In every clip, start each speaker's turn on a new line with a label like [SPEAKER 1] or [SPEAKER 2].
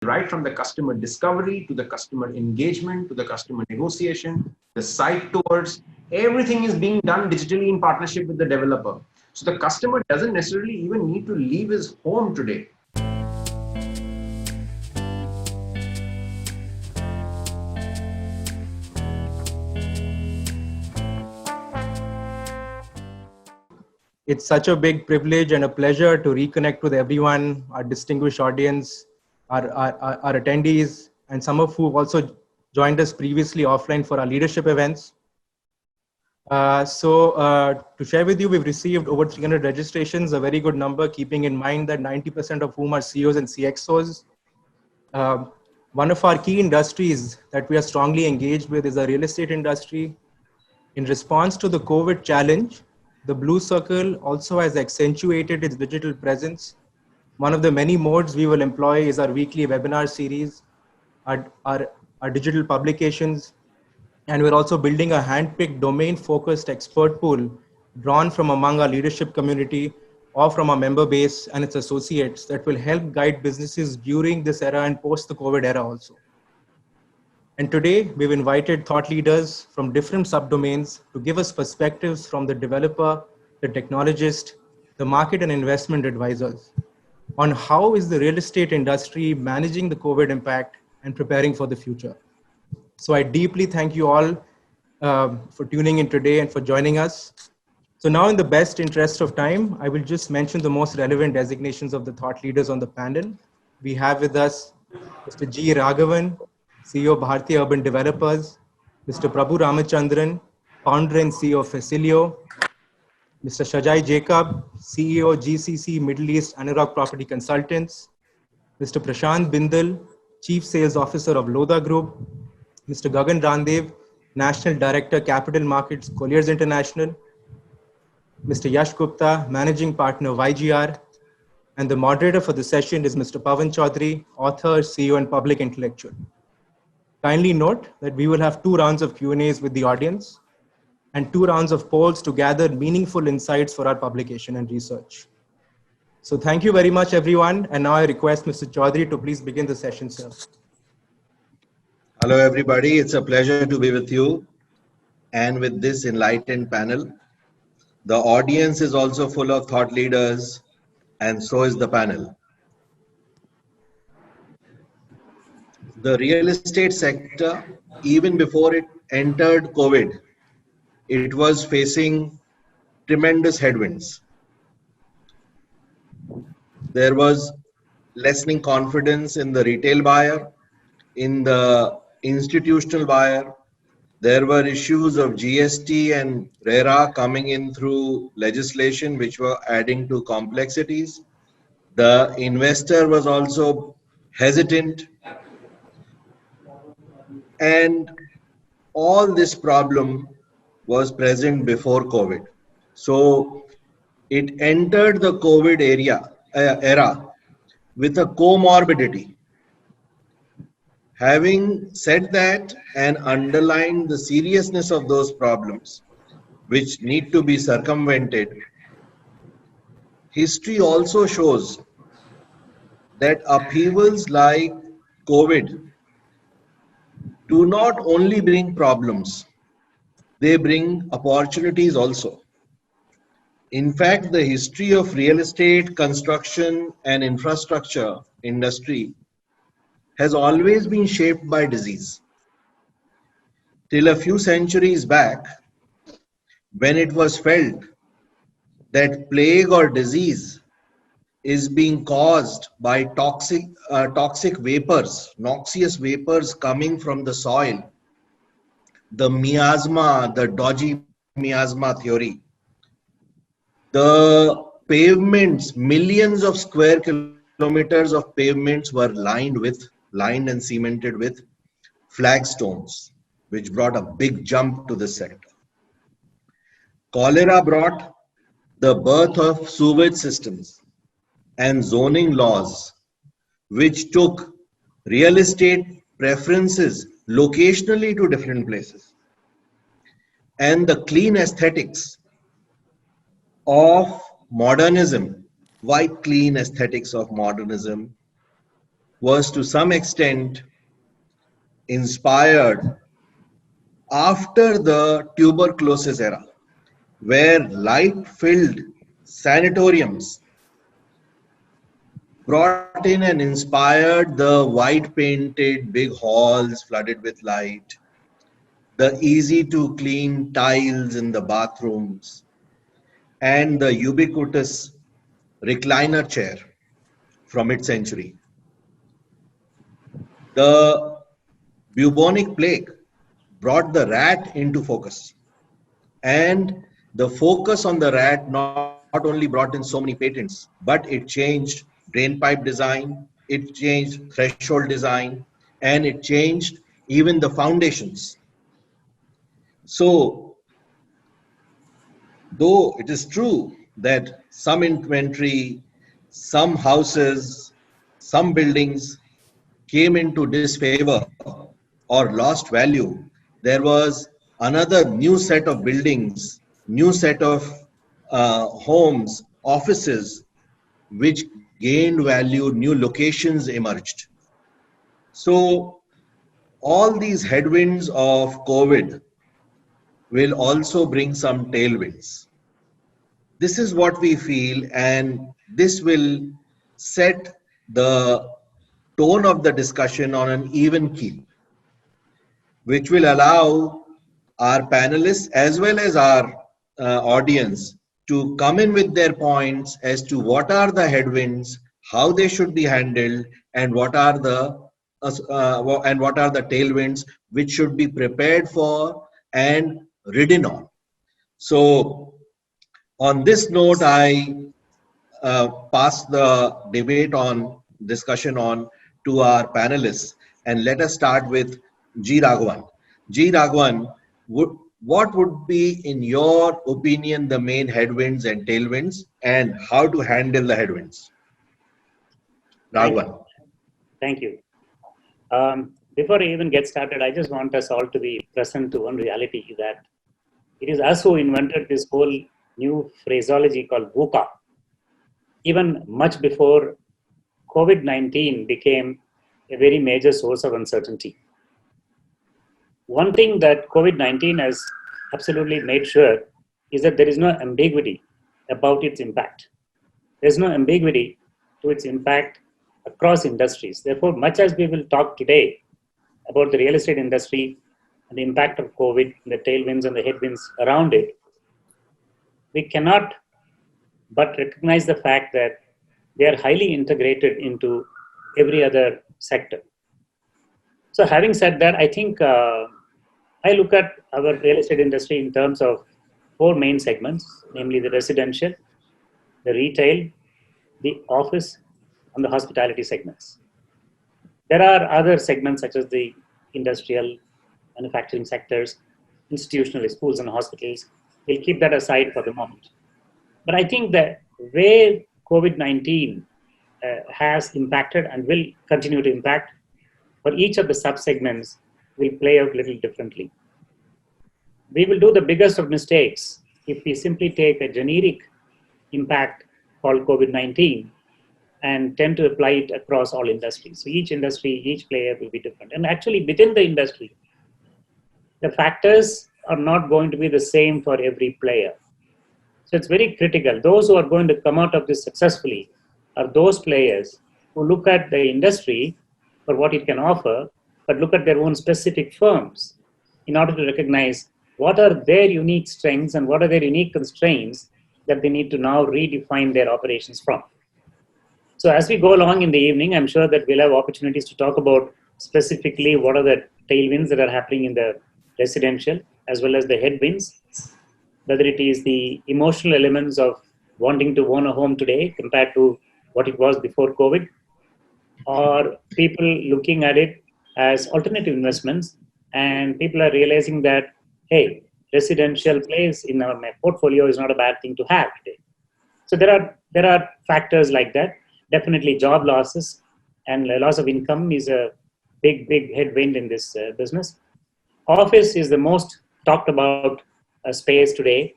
[SPEAKER 1] right from the customer discovery to the customer engagement to the customer negotiation, the site tours, everything is being done digitally in partnership with the developer. So the customer doesn't necessarily even need to leave his home today.
[SPEAKER 2] It's such a big privilege and a pleasure to reconnect with everyone, our distinguished audience, our attendees, and some of who also joined us previously offline for our leadership events. To share with you, we've received over 300 registrations, a very good number, keeping in mind that 90% of whom are CEOs and CXOs. One of our key industries that we are strongly engaged with is the real estate industry. In response to the COVID challenge, the Blue Circle also has accentuated its digital presence. One of the many modes we will employ is our weekly webinar series, our digital publications, and we're also building a hand-picked domain-focused expert pool drawn from among our leadership community or from our member base and its associates that will help guide businesses during this era and post the COVID era also. And today, we've invited thought leaders from different subdomains to give us perspectives from the developer, the technologist, the market and investment advisors on how is the real estate industry managing the COVID impact and preparing for the future. So I deeply thank you all for tuning in today and for joining us. So now in the best interest of time, I will just mention the most relevant designations of the thought leaders on the panel. We have with us Mr. G. Raghavan, CEO of Bharti Urban Developers, Mr. Prabhu Ramachandran, founder and CEO of Facilio, Mr. Shajai Jacob, CEO GCC Middle East Anurag Property Consultants, Mr. Prashant Bindal, Chief Sales Officer of Lodha Group, Mr. Gagan Randev, National Director Capital Markets Colliers International, Mr. Yash Gupta, Managing Partner YGR, and the moderator for the session is Mr. Pavan Chaudhary, author, CEO, and public intellectual. Kindly note that we will have 2 rounds of Q&As with the audience and 2 rounds of polls to gather meaningful insights for our publication and research. So thank you very much, everyone. And now I request Mr. Chaudhary to please begin the session, sir.
[SPEAKER 3] Hello, everybody. It's a pleasure to be with you and with this enlightened panel. The audience is also full of thought leaders, and so is the panel. The real estate sector, even before it entered COVID, it was facing tremendous headwinds. There was lessening confidence in the retail buyer, in the institutional buyer. There were issues of GST and RERA coming in through legislation, which were adding to complexities. The investor was also hesitant. And all this problem was present before COVID. So it entered the COVID era with a comorbidity. Having said that and underlined the seriousness of those problems, which need to be circumvented, history also shows that upheavals like COVID do not only bring problems, they bring opportunities also. In fact, the history of real estate, construction, and infrastructure industry has always been shaped by disease. Till a few centuries back, when it was felt that plague or disease is being caused by toxic vapors, noxious vapors coming from the soil, the miasma, the dodgy miasma theory, the pavements, millions of square kilometers of pavements were lined and cemented with flagstones, which brought a big jump to the sector. Cholera brought the birth of sewage systems and zoning laws, which took real estate preferences locationally to different places. And the clean aesthetics of modernism, white clean aesthetics of modernism, was to some extent inspired after the tuberculosis era, where light-filled sanatoriums brought in and inspired the white painted big halls flooded with light, the easy to clean tiles in the bathrooms, and the ubiquitous recliner chair from its century. The bubonic plague brought the rat into focus, and the focus on the rat not only brought in so many patents, but it changed drainpipe design, it changed threshold design, and it changed even the foundations. So, though it is true that some inventory, some houses, some buildings came into disfavor or lost value, there was another new set of buildings, new set of homes, offices, which gained value, new locations emerged. So all these headwinds of COVID will also bring some tailwinds. This is what we feel, and this will set the tone of the discussion on an even keel, which will allow our panelists as well as our audience to come in with their points as to what are the headwinds, how they should be handled, and what are the tailwinds which should be prepared for and ridden on. So, on this note, I pass the debate on discussion on to our panelists, and let us start with G. Raghavan. G. Raghavan, what would be, in your opinion, the main headwinds and tailwinds, and how to handle the headwinds? Raghavan.
[SPEAKER 4] Thank you. Before I even get started, I just want us all to be present to one reality, that it is us who invented this whole new phraseology called VUCA. Even much before COVID-19 became a very major source of uncertainty. One thing that COVID-19 has absolutely made sure is that there is no ambiguity about its impact. There's no ambiguity to its impact across industries. Therefore, much as we will talk today about the real estate industry and the impact of COVID, the tailwinds and the headwinds around it, we cannot but recognize the fact that they are highly integrated into every other sector. So having said that, I think I look at our real estate industry in terms of four main segments, namely the residential, the retail, the office, and the hospitality segments. There are other segments such as the industrial, manufacturing sectors, institutional, schools and hospitals. We'll keep that aside for the moment. But I think that where COVID-19 has impacted and will continue to impact, for each of the sub-segments will play out a little differently. We will do the biggest of mistakes if we simply take a generic impact called COVID-19 and tend to apply it across all industries. So each industry, each player will be different. And actually within the industry, the factors are not going to be the same for every player. So it's very critical. Those who are going to come out of this successfully are those players who look at the industry for what it can offer, but look at their own specific firms in order to recognize what are their unique strengths and what are their unique constraints that they need to now redefine their operations from. So as we go along in the evening, I'm sure that we'll have opportunities to talk about specifically what are the tailwinds that are happening in the residential as well as the headwinds, whether it is the emotional elements of wanting to own a home today compared to what it was before COVID, or people looking at it as alternative investments, and people are realizing that, hey, residential place in my portfolio is not a bad thing to have today. So there are factors like that. Definitely job losses and loss of income is a big headwind in this business. Office is the most talked about space today,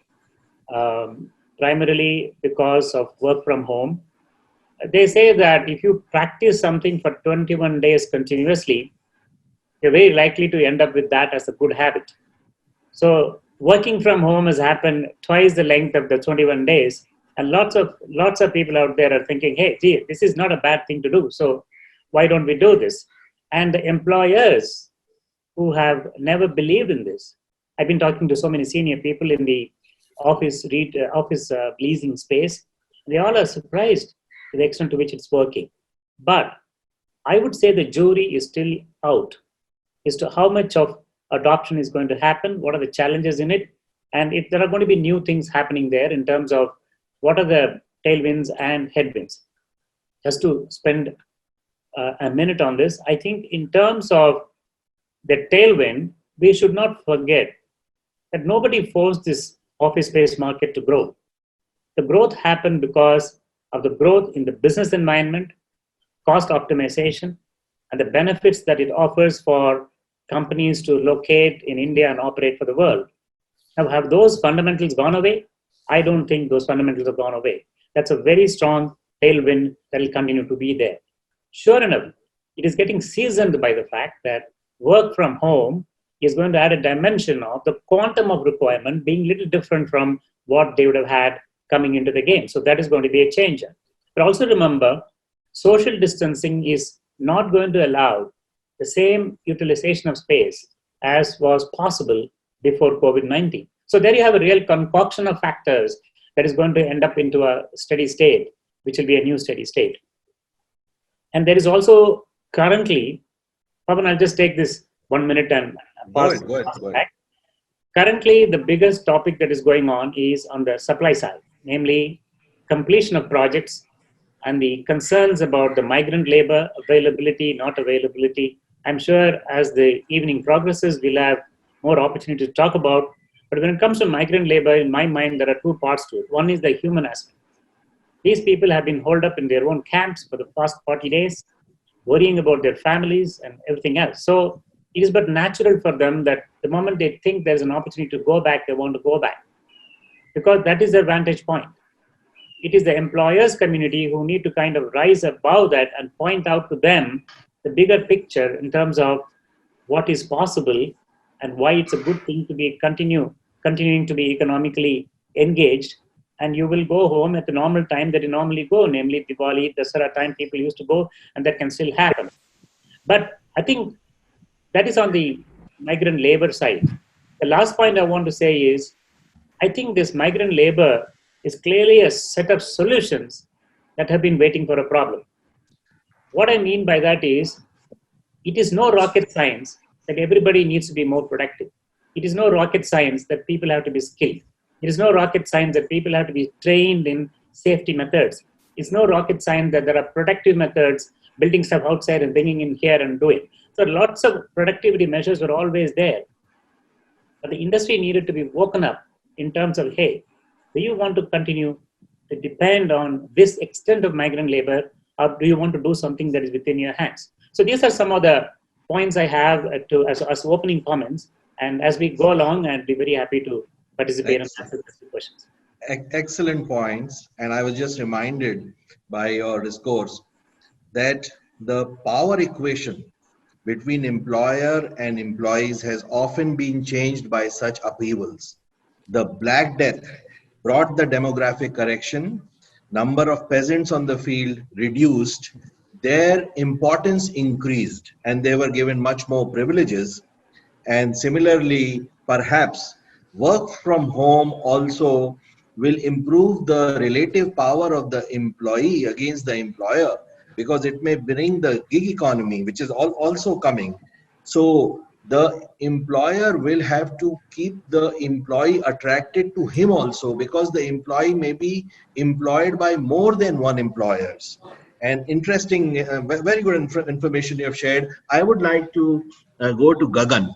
[SPEAKER 4] primarily because of work from home. they say that if you practice something for 21 days continuously, you're very likely to end up with that as a good habit. So working from home has happened twice the length of the 21 days, and lots of people out there are thinking, hey, gee, this is not a bad thing to do. So why don't we do this? And the employers who have never believed in this, I've been talking to so many senior people in the office leasing space. They all are surprised to the extent to which it's working. But I would say the jury is still out as to how much of adoption is going to happen, what are the challenges in it, and if there are going to be new things happening there in terms of what are the tailwinds and headwinds. Just to spend a minute on this, I think in terms of the tailwind, we should not forget that nobody forced this office space market to grow. The growth happened because of the growth in the business environment, cost optimization, and the benefits that it offers for companies to locate in India and operate for the world. Now, have those fundamentals gone away? I don't think those fundamentals have gone away. That's a very strong tailwind that will continue to be there. Sure enough, it is getting seasoned by the fact that work from home is going to add a dimension of the quantum of requirement being a little different from what they would have had coming into the game. So that is going to be a change. But also remember, social distancing is not going to allow the same utilization of space as was possible before COVID-19. So there you have a real concoction of factors that is going to end up into a steady state, which will be a new steady state. And there is also currently, Pavan, I'll just take this 1 minute and pass back. Currently, the biggest topic that is going on is on the supply side, namely completion of projects and the concerns about the migrant labor availability, not availability. I'm sure as the evening progresses, we'll have more opportunity to talk about. But when it comes to migrant labor, in my mind, there are two parts to it. One is the human aspect. These people have been holed up in their own camps for the past 40 days, worrying about their families and everything else. So it is but natural for them that the moment they think there's an opportunity to go back, they want to go back, because that is their vantage point. It is the employers community who need to kind of rise above that and point out to them the bigger picture in terms of what is possible and why it's a good thing to be continuing to be economically engaged. And you will go home at the normal time that you normally go, namely Diwali, Dasara time people used to go, and that can still happen. But I think that is on the migrant labor side. The last point I want to say is, I think this migrant labor is clearly a set of solutions that have been waiting for a problem. What I mean by that is, it is no rocket science that everybody needs to be more productive. It is no rocket science that people have to be skilled. It is no rocket science that people have to be trained in safety methods. It's no rocket science that there are productive methods, building stuff outside and bringing in here and doing. So lots of productivity measures were always there. But the industry needed to be woken up in terms of, hey, do you want to continue to depend on this extent of migrant labor, or do you want to do something that is within your hands? So these are some of the points I have as opening comments. And as we go along, I'd be very happy to participate and answer the questions.
[SPEAKER 3] Excellent points. And I was just reminded by your discourse that the power equation between employer and employees has often been changed by such upheavals. The Black Death brought the demographic correction, number of peasants on the field reduced, their importance increased, and they were given much more privileges. And similarly, perhaps work from home also will improve the relative power of the employee against the employer, because it may bring the gig economy, which is also coming. So the employer will have to keep the employee attracted to him also, because the employee may be employed by more than one employers. And interesting, very good information you have shared. I would like to go to Gagan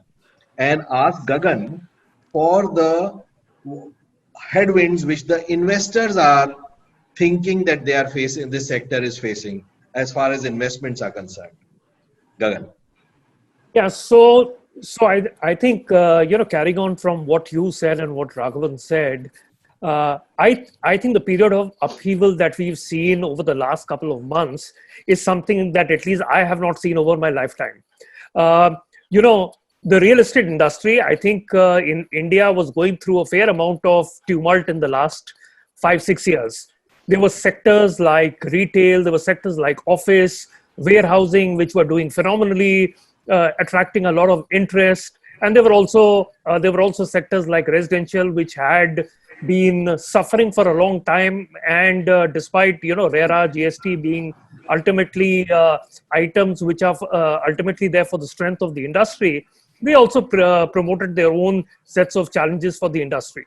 [SPEAKER 3] and ask Gagan for the headwinds which the investors are thinking that they are facing, this sector is facing, as far as investments are concerned. Gagan.
[SPEAKER 5] Yeah, so I think, carrying on from what you said and what Raghavan said, I think the period of upheaval that we've seen over the last couple of months is something that at least I have not seen over my lifetime. Uh, you know, the real estate industry, I think in India was going through a fair amount of tumult in the last 5, 6 years. There were sectors like retail, there were sectors like office, warehousing, which were doing phenomenally, attracting a lot of interest. And there were also sectors like residential, which had been suffering for a long time. And despite RERA, GST being ultimately items which are ultimately there for the strength of the industry, they also promoted their own sets of challenges for the industry.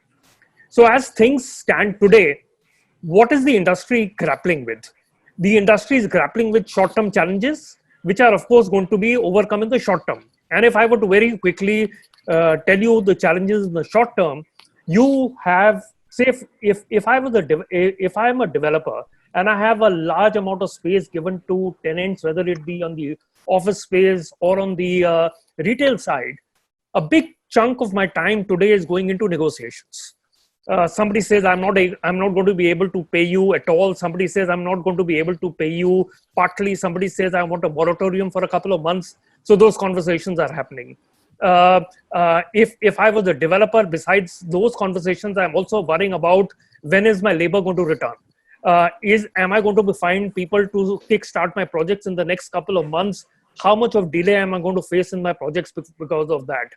[SPEAKER 5] So as things stand today, what is the industry grappling with? The industry is grappling with short-term challenges, which are of course going to be overcome in the short term. And if I were to very quickly tell you the challenges in the short term, you have, say, if I am a developer and I have a large amount of space given to tenants, whether it be on the office space or on the retail side, a big chunk of my time today is going into negotiations. Somebody says I'm not going to be able to pay you at all. Somebody says I'm not going to be able to pay you partly. Somebody says I want a moratorium for a couple of months. So those conversations are happening. If I was a developer, besides those conversations, I'm also worrying about when is my labor going to return. Am I going to find people to kickstart my projects in the next couple of months? How much of delay am I going to face in my projects because of that?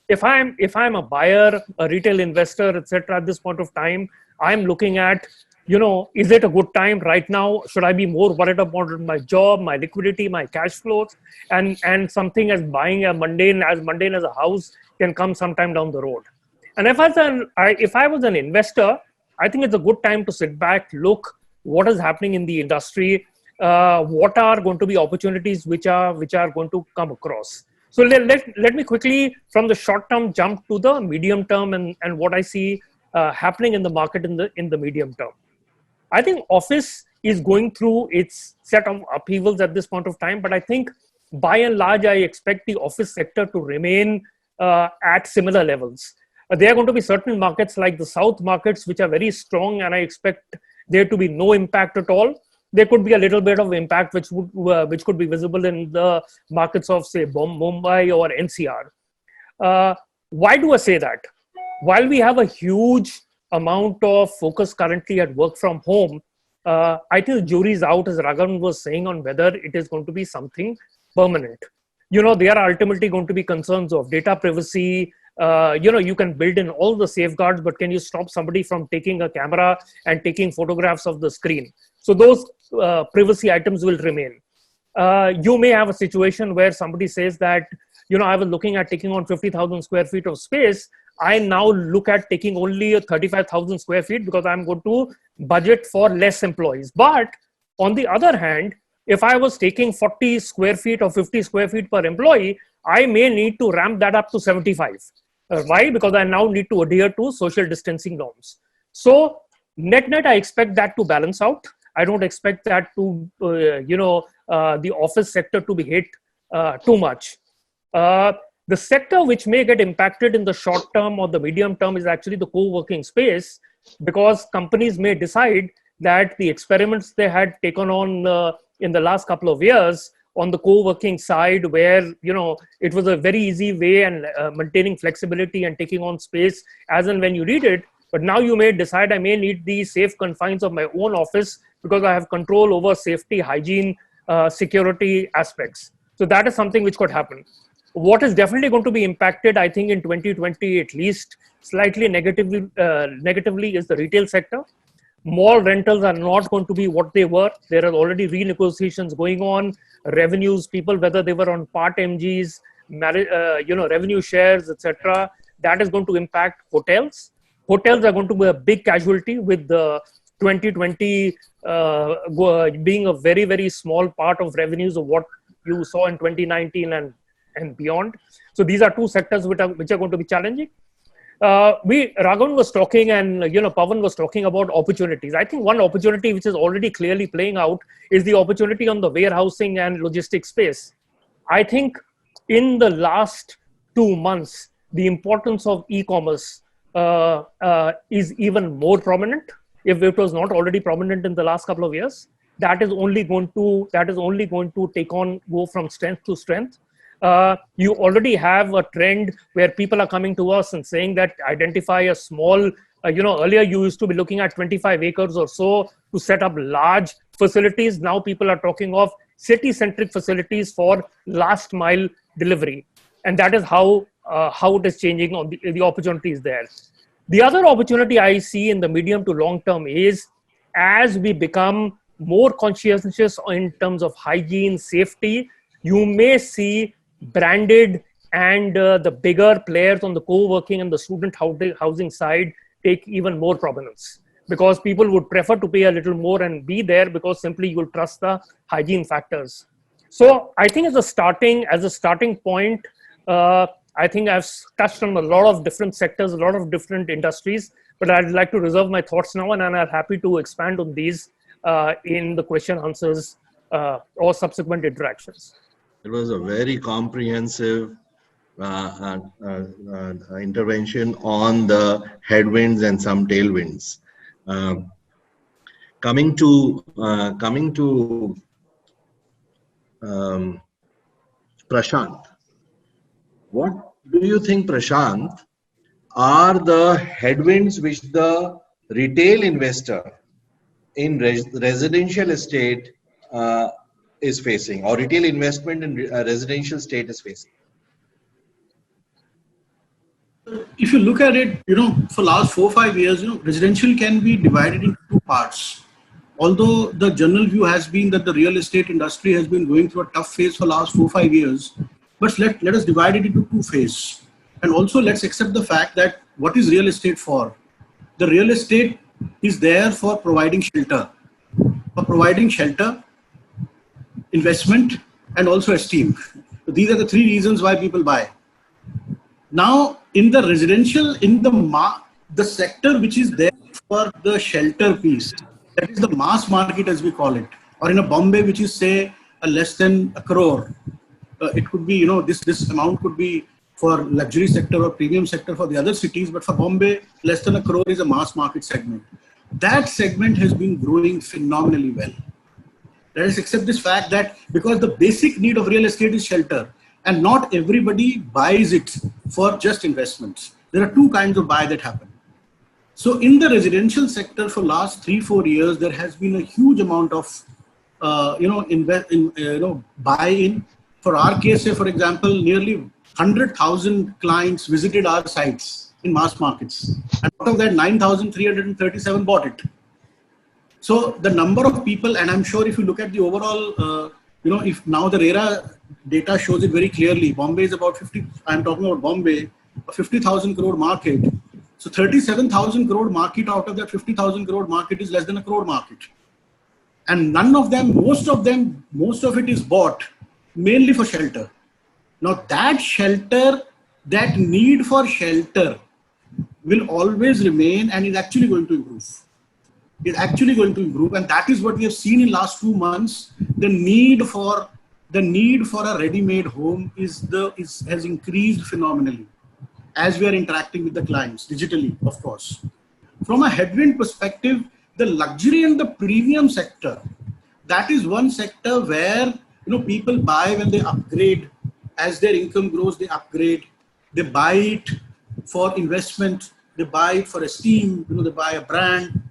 [SPEAKER 5] If I'm a buyer, a retail investor, etc., at this point of time, I'm looking at, is it a good time right now? Should I be more worried about my job, my liquidity, my cash flows, and something as buying a mundane as a house can come sometime down the road. And if I was an investor, I think it's a good time to sit back, look what is happening in the industry, what are going to be opportunities which are going to come across. So let me quickly, from the short term, jump to the medium term and what I see happening in the market in the medium term. I think office is going through its set of upheavals at this point of time, but I think by and large, I expect the office sector to remain at similar levels. There are going to be certain markets like the South markets, which are very strong, and I expect there to be no impact at all. There could be a little bit of impact which could be visible in the markets of, say, Mumbai or NCR. Why do I say that? While we have a huge amount of focus currently at work from home, I think the jury is out, as Raghavan was saying, on whether it is going to be something permanent. There are ultimately going to be concerns of data privacy. You can build in all the safeguards, but can you stop somebody from taking a camera and taking photographs of the screen? So those privacy items will remain. You may have a situation where somebody says that, I was looking at taking on 50,000 square feet of space. I now look at taking only 35,000 square feet because I'm going to budget for less employees. But on the other hand, if I was taking 40 square feet or 50 square feet per employee, I may need to ramp that up to 75. Why? Because I now need to adhere to social distancing norms. So net, I expect that to balance out. I don't expect that to, the office sector to be hit too much. The sector which may get impacted in the short term or the medium term is actually the co-working space, because companies may decide that the experiments they had taken on in the last couple of years on the co-working side, where it was a very easy way and maintaining flexibility and taking on space as and when you need it. But now you may decide I may need the safe confines of my own office because I have control over safety, hygiene, security aspects. So that is something which could happen. What is definitely going to be impacted, I think, in 2020, at least slightly negatively, is the retail sector. Mall rentals are not going to be what they were. There are already renegotiations going on. Revenues, people, whether they were on part MGs, revenue shares, etc., that is going to impact hotels. Hotels are going to be a big casualty, with the 2020 being a very, very small part of revenues of what you saw in 2019 and beyond. So these are two sectors which are going to be challenging. Raghavan was talking and Pawan was talking about opportunities. I think one opportunity which is already clearly playing out is the opportunity on the warehousing and logistics space. I think in the last 2 months, the importance of e-commerce is even more prominent. If it was not already prominent in the last couple of years, that is only going to go from strength to strength. You already have a trend where people are coming to us and saying that identify a small, earlier you used to be looking at 25 acres or so to set up large facilities. Now people are talking of city-centric facilities for last mile delivery. And that is how it is changing on the opportunities there. The other opportunity I see in the medium to long term is as we become more conscientious in terms of hygiene, safety, you may see branded and the bigger players on the co-working and the student housing side take even more prominence, because people would prefer to pay a little more and be there because simply you will trust the hygiene factors. So I think as a starting point, I think I've touched on a lot of different sectors, a lot of different industries, but I'd like to reserve my thoughts now, and I'm happy to expand on these in the question answers or subsequent interactions.
[SPEAKER 3] It was a very comprehensive intervention on the headwinds and some tailwinds. Coming to Prashant. What do you think, Prashant, are the headwinds which the retail investor in residential estate is facing, or retail investment in residential estate is facing?
[SPEAKER 6] If you look at it, for last 4 or 5 years, residential can be divided into two parts. Although the general view has been that the real estate industry has been going through a tough phase for last 4 or 5 years, but let us divide it into two phases. And also let's accept the fact that what is real estate for? The real estate is there for providing shelter. For providing shelter, investment, and also esteem. So these are the three reasons why people buy. Now, in the residential, in the sector which is there for the shelter piece, that is the mass market as we call it, or in a Bombay, which is say less than 1 crore. It could be, this amount could be for luxury sector or premium sector for the other cities, but for Bombay, less than 1 crore is a mass market segment. That segment has been growing phenomenally well. Let us accept this fact that because the basic need of real estate is shelter, and not everybody buys it for just investments. There are two kinds of buy that happen. So in the residential sector for last 3-4 years, there has been a huge amount of, buy-in. For our case, say for example, nearly 100,000 clients visited our sites in mass markets. And out of that, 9,337 bought it. So the number of people, and I'm sure if you look at the overall, if now the RERA data shows it very clearly, Bombay is about 50, I'm talking about Bombay, a 50,000 crore market. So 37,000 crore market out of that 50,000 crore market is less than 1 crore market. And none of them, most of it is bought mainly for shelter. Now that shelter, that need for shelter will always remain and is actually going to improve. It's actually going to improve, and that is what we have seen in last 2 months. The need for a ready-made home has increased phenomenally as we are interacting with the clients digitally, of course. From a headwind perspective, the luxury and the premium sector, that is one sector where people buy when they upgrade. As their income grows, they upgrade. They buy it for investment. They buy it for esteem. They buy a brand.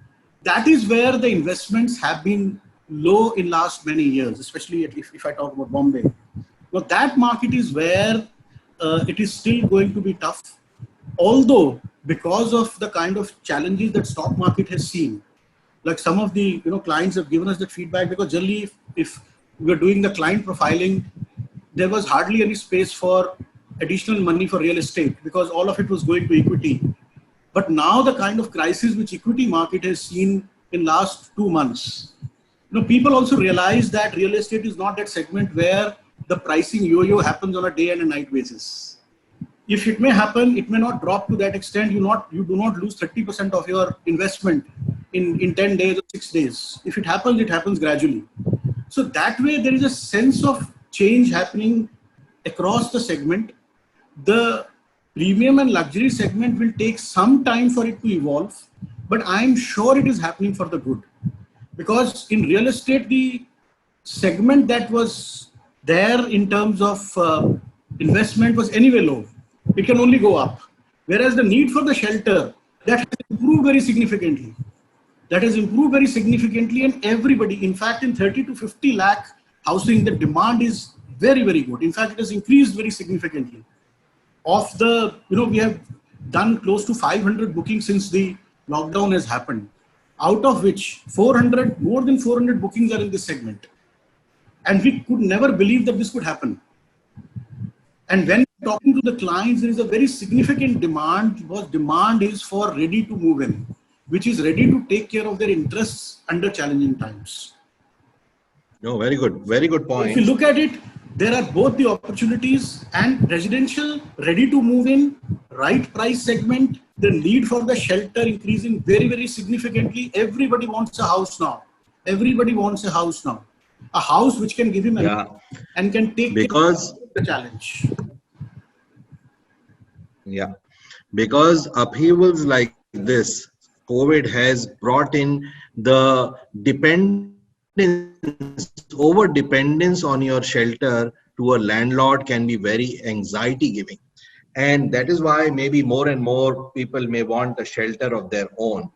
[SPEAKER 6] That is where the investments have been low in last many years, especially if I talk about Bombay. Now that market is where it is still going to be tough. Although because of the kind of challenges that stock market has seen, like some of the clients have given us that feedback, because generally if we were doing the client profiling, there was hardly any space for additional money for real estate because all of it was going to equity. But now the kind of crisis which equity market has seen in last 2 months, people also realize that real estate is not that segment where the pricing yo-yo happens on a day and a night basis. If it may happen, it may not drop to that extent. You do not lose 30% of your investment in 10 days or 6 days. If it happens gradually. So that way there is a sense of change happening across the segment. The Premium and luxury segment will take some time for it to evolve, but I'm sure it is happening for the good. Because in real estate, the segment that was there in terms of investment was anyway low. It can only go up. Whereas the need for the shelter, that has improved very significantly. That has improved very significantly, and everybody, in fact, in 30 to 50 lakh housing, the demand is very, very good. In fact, it has increased very significantly. Of the, we have done close to 500 bookings since the lockdown has happened, out of which more than 400 bookings are in this segment. And we could never believe that this could happen. And when talking to the clients, there is a very significant demand, because demand is for ready to move in, which is ready to take care of their interests under challenging times.
[SPEAKER 3] No, very good. Very good point.
[SPEAKER 6] If you look at it, there are both the opportunities and residential, ready to move in, right price segment, the need for the shelter increasing very, very significantly. Everybody wants a house now. Everybody wants a house now. A house which can give him and can take care of the challenge.
[SPEAKER 3] Yeah, because upheavals like this, COVID has brought in the over dependence on your shelter to a landlord can be very anxiety giving. And that is why maybe more and more people may want a shelter of their own.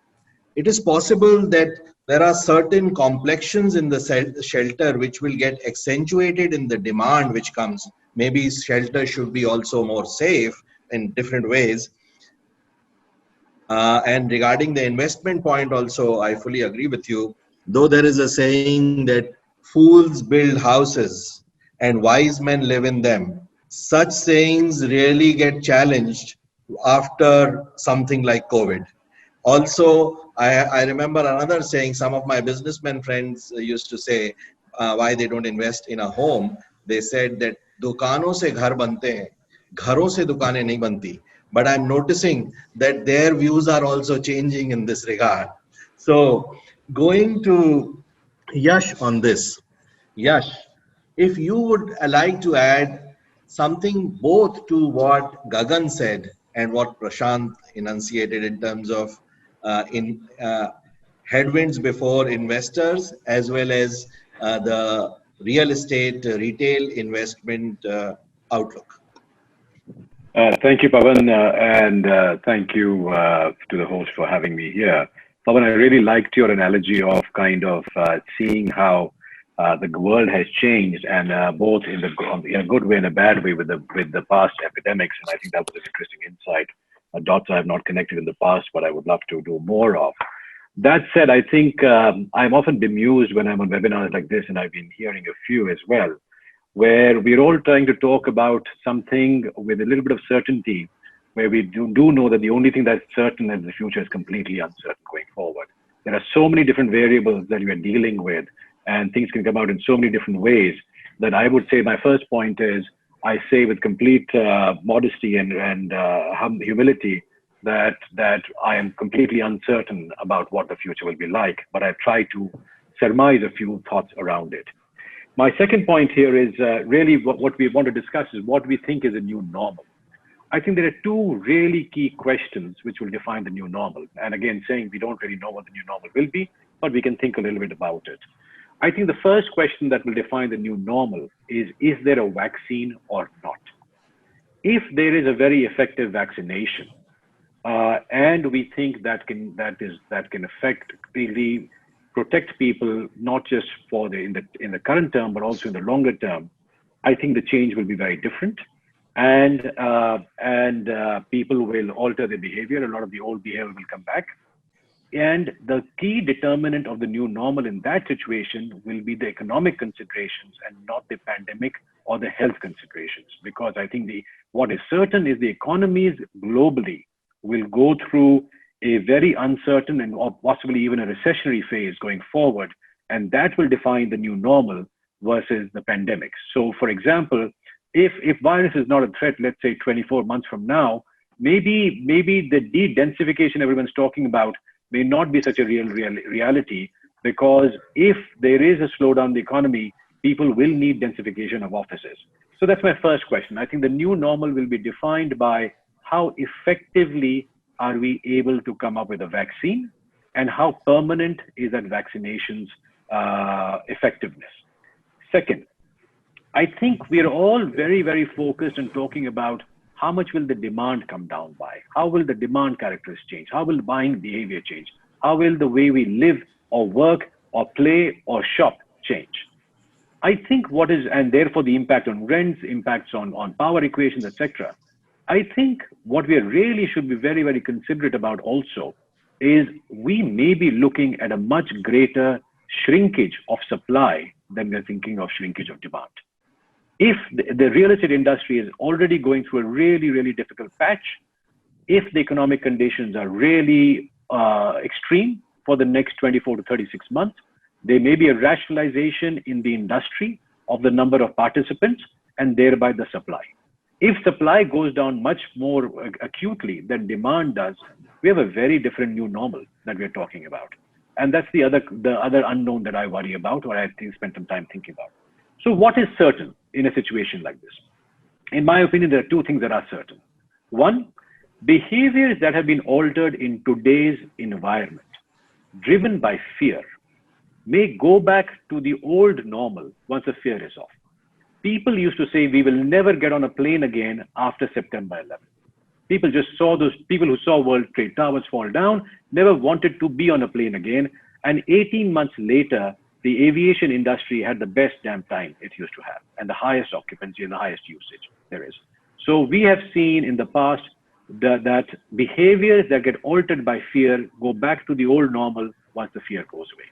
[SPEAKER 3] It is possible that there are certain complexions in the shelter which will get accentuated in the demand which comes. Maybe shelter should be also more safe in different ways. And regarding the investment point also, I fully agree with you. Though there is a saying that fools build houses and wise men live in them, such sayings really get challenged after something like COVID. Also, I remember another saying, some of my businessmen friends used to say why they don't invest in a home. They said that दुकानों से घर बनते हैं, घरों से दुकानें नहीं बनती. But I'm noticing that their views are also changing in this regard. So going to Yash on this. Yash, if you would like to add something both to what Gagan said and what Prashant enunciated in terms of headwinds before investors, as well as the real estate retail investment outlook.
[SPEAKER 7] Thank you, Pawan, and thank you to the host for having me here. Pawan, I really liked your analogy of kind of seeing how the world has changed, and both in a good way and a bad way with the past epidemics. And I think that was an interesting insight. Dots I have not connected in the past, but I would love to do more of. That said, I think I'm often bemused when I'm on webinars like this, and I've been hearing a few as well, where we're all trying to talk about something with a little bit of certainty, where we do know that the only thing that's certain is the future is completely uncertain going forward. There are so many different variables that we are dealing with, and things can come out in so many different ways, that I would say my first point is, I say with complete modesty and humility that I am completely uncertain about what the future will be like, but I try to surmise a few thoughts around it. My second point here is really what we want to discuss is what we think is a new normal. I think there are two really key questions which will define the new normal. And again, saying we don't really know what the new normal will be, but we can think a little bit about it. I think the first question that will define the new normal is there a vaccine or not? If there is a very effective vaccination, and we think that can effectively protect people, not just in the current term, but also in the longer term, I think the change will be very different, and people will alter their behavior. A lot of the old behavior will come back. And the key determinant of the new normal in that situation will be the economic considerations and not the pandemic or the health considerations. Because I think what is certain is the economies globally will go through a very uncertain and possibly even a recessionary phase going forward. And that will define the new normal versus the pandemic. So for example, if virus is not a threat, let's say 24 months from now, maybe the de-densification everyone's talking about may not be such a reality, because if there is a slowdown in the economy, people will need densification of offices. So that's my first question. I think the new normal will be defined by how effectively are we able to come up with a vaccine, and how permanent is that vaccination's effectiveness. Second, I think we are all very, very focused on talking about how much will the demand come down by? How will the demand characteristics change? How will buying behavior change? How will the way we live or work or play or shop change? I think what is, and therefore the impact on rents, impacts on power equations, etc. I think what we really should be very, very considerate about also is we may be looking at a much greater shrinkage of supply than we're thinking of shrinkage of demand. If the real estate industry is already going through a really, really difficult patch, if the economic conditions are really extreme for the next 24 to 36 months, there may be a rationalization in the industry of the number of participants and thereby the supply. If supply goes down much more acutely than demand does, we have a very different new normal that we're talking about. And that's the other unknown that I worry about, or I think spend some time thinking about. So what is certain in a situation like this? In my opinion, there are two things that are certain. One, behaviors that have been altered in today's environment, driven by fear, may go back to the old normal once the fear is off. People used to say, we will never get on a plane again after September 11th. People just saw those people who saw World Trade Towers fall down, never wanted to be on a plane again. And 18 months later, the aviation industry had the best damn time it used to have, and the highest occupancy and the highest usage there is. So we have seen in the past that behaviors that get altered by fear go back to the old normal once the fear goes away.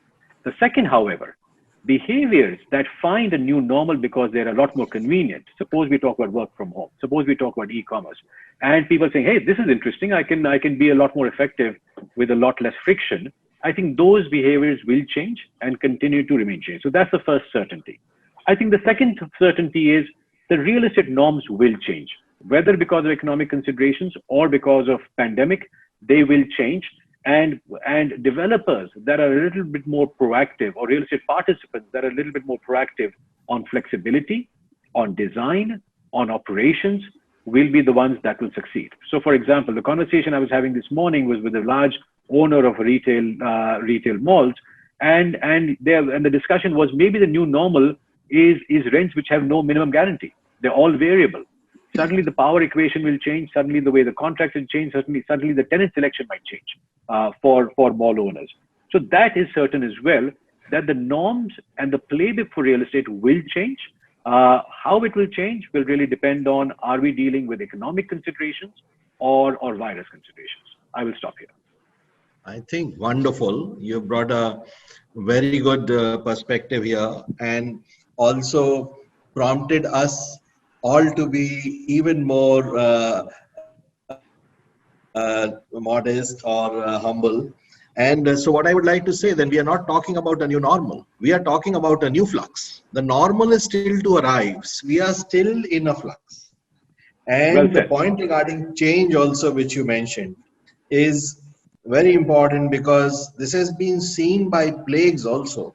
[SPEAKER 7] The second, however, behaviors that find a new normal because they're a lot more convenient. Suppose we talk about work from home. Suppose we talk about e-commerce, and people saying, hey, this is interesting. I can be a lot more effective with a lot less friction. I think those behaviors will change and continue to remain changed. So that's the first certainty. I think the second certainty is the real estate norms will change, whether because of economic considerations or because of pandemic, they will change. And developers that are a little bit more proactive, or real estate participants that are a little bit more proactive on flexibility, on design, on operations, will be the ones that will succeed. So for example, the conversation I was having this morning was with a large owner of retail malls, and the discussion was maybe the new normal is rents which have no minimum guarantee. They're all variable. Suddenly the power equation will change. Suddenly the way the contracts will change. Suddenly the tenant selection might change for mall owners. So that is certain as well, that the norms and the playbook for real estate will change. How it will change will really depend on, are we dealing with economic considerations or virus considerations? I will stop here.
[SPEAKER 3] I think wonderful. You brought a very good perspective here, and also prompted us all to be even more modest or humble. And so what I would like to say, then, we are not talking about a new normal. We are talking about a new flux. The normal is still to arrive. We are still in a flux. And well, the point regarding change also, which you mentioned, is very important, because this has been seen by plagues also.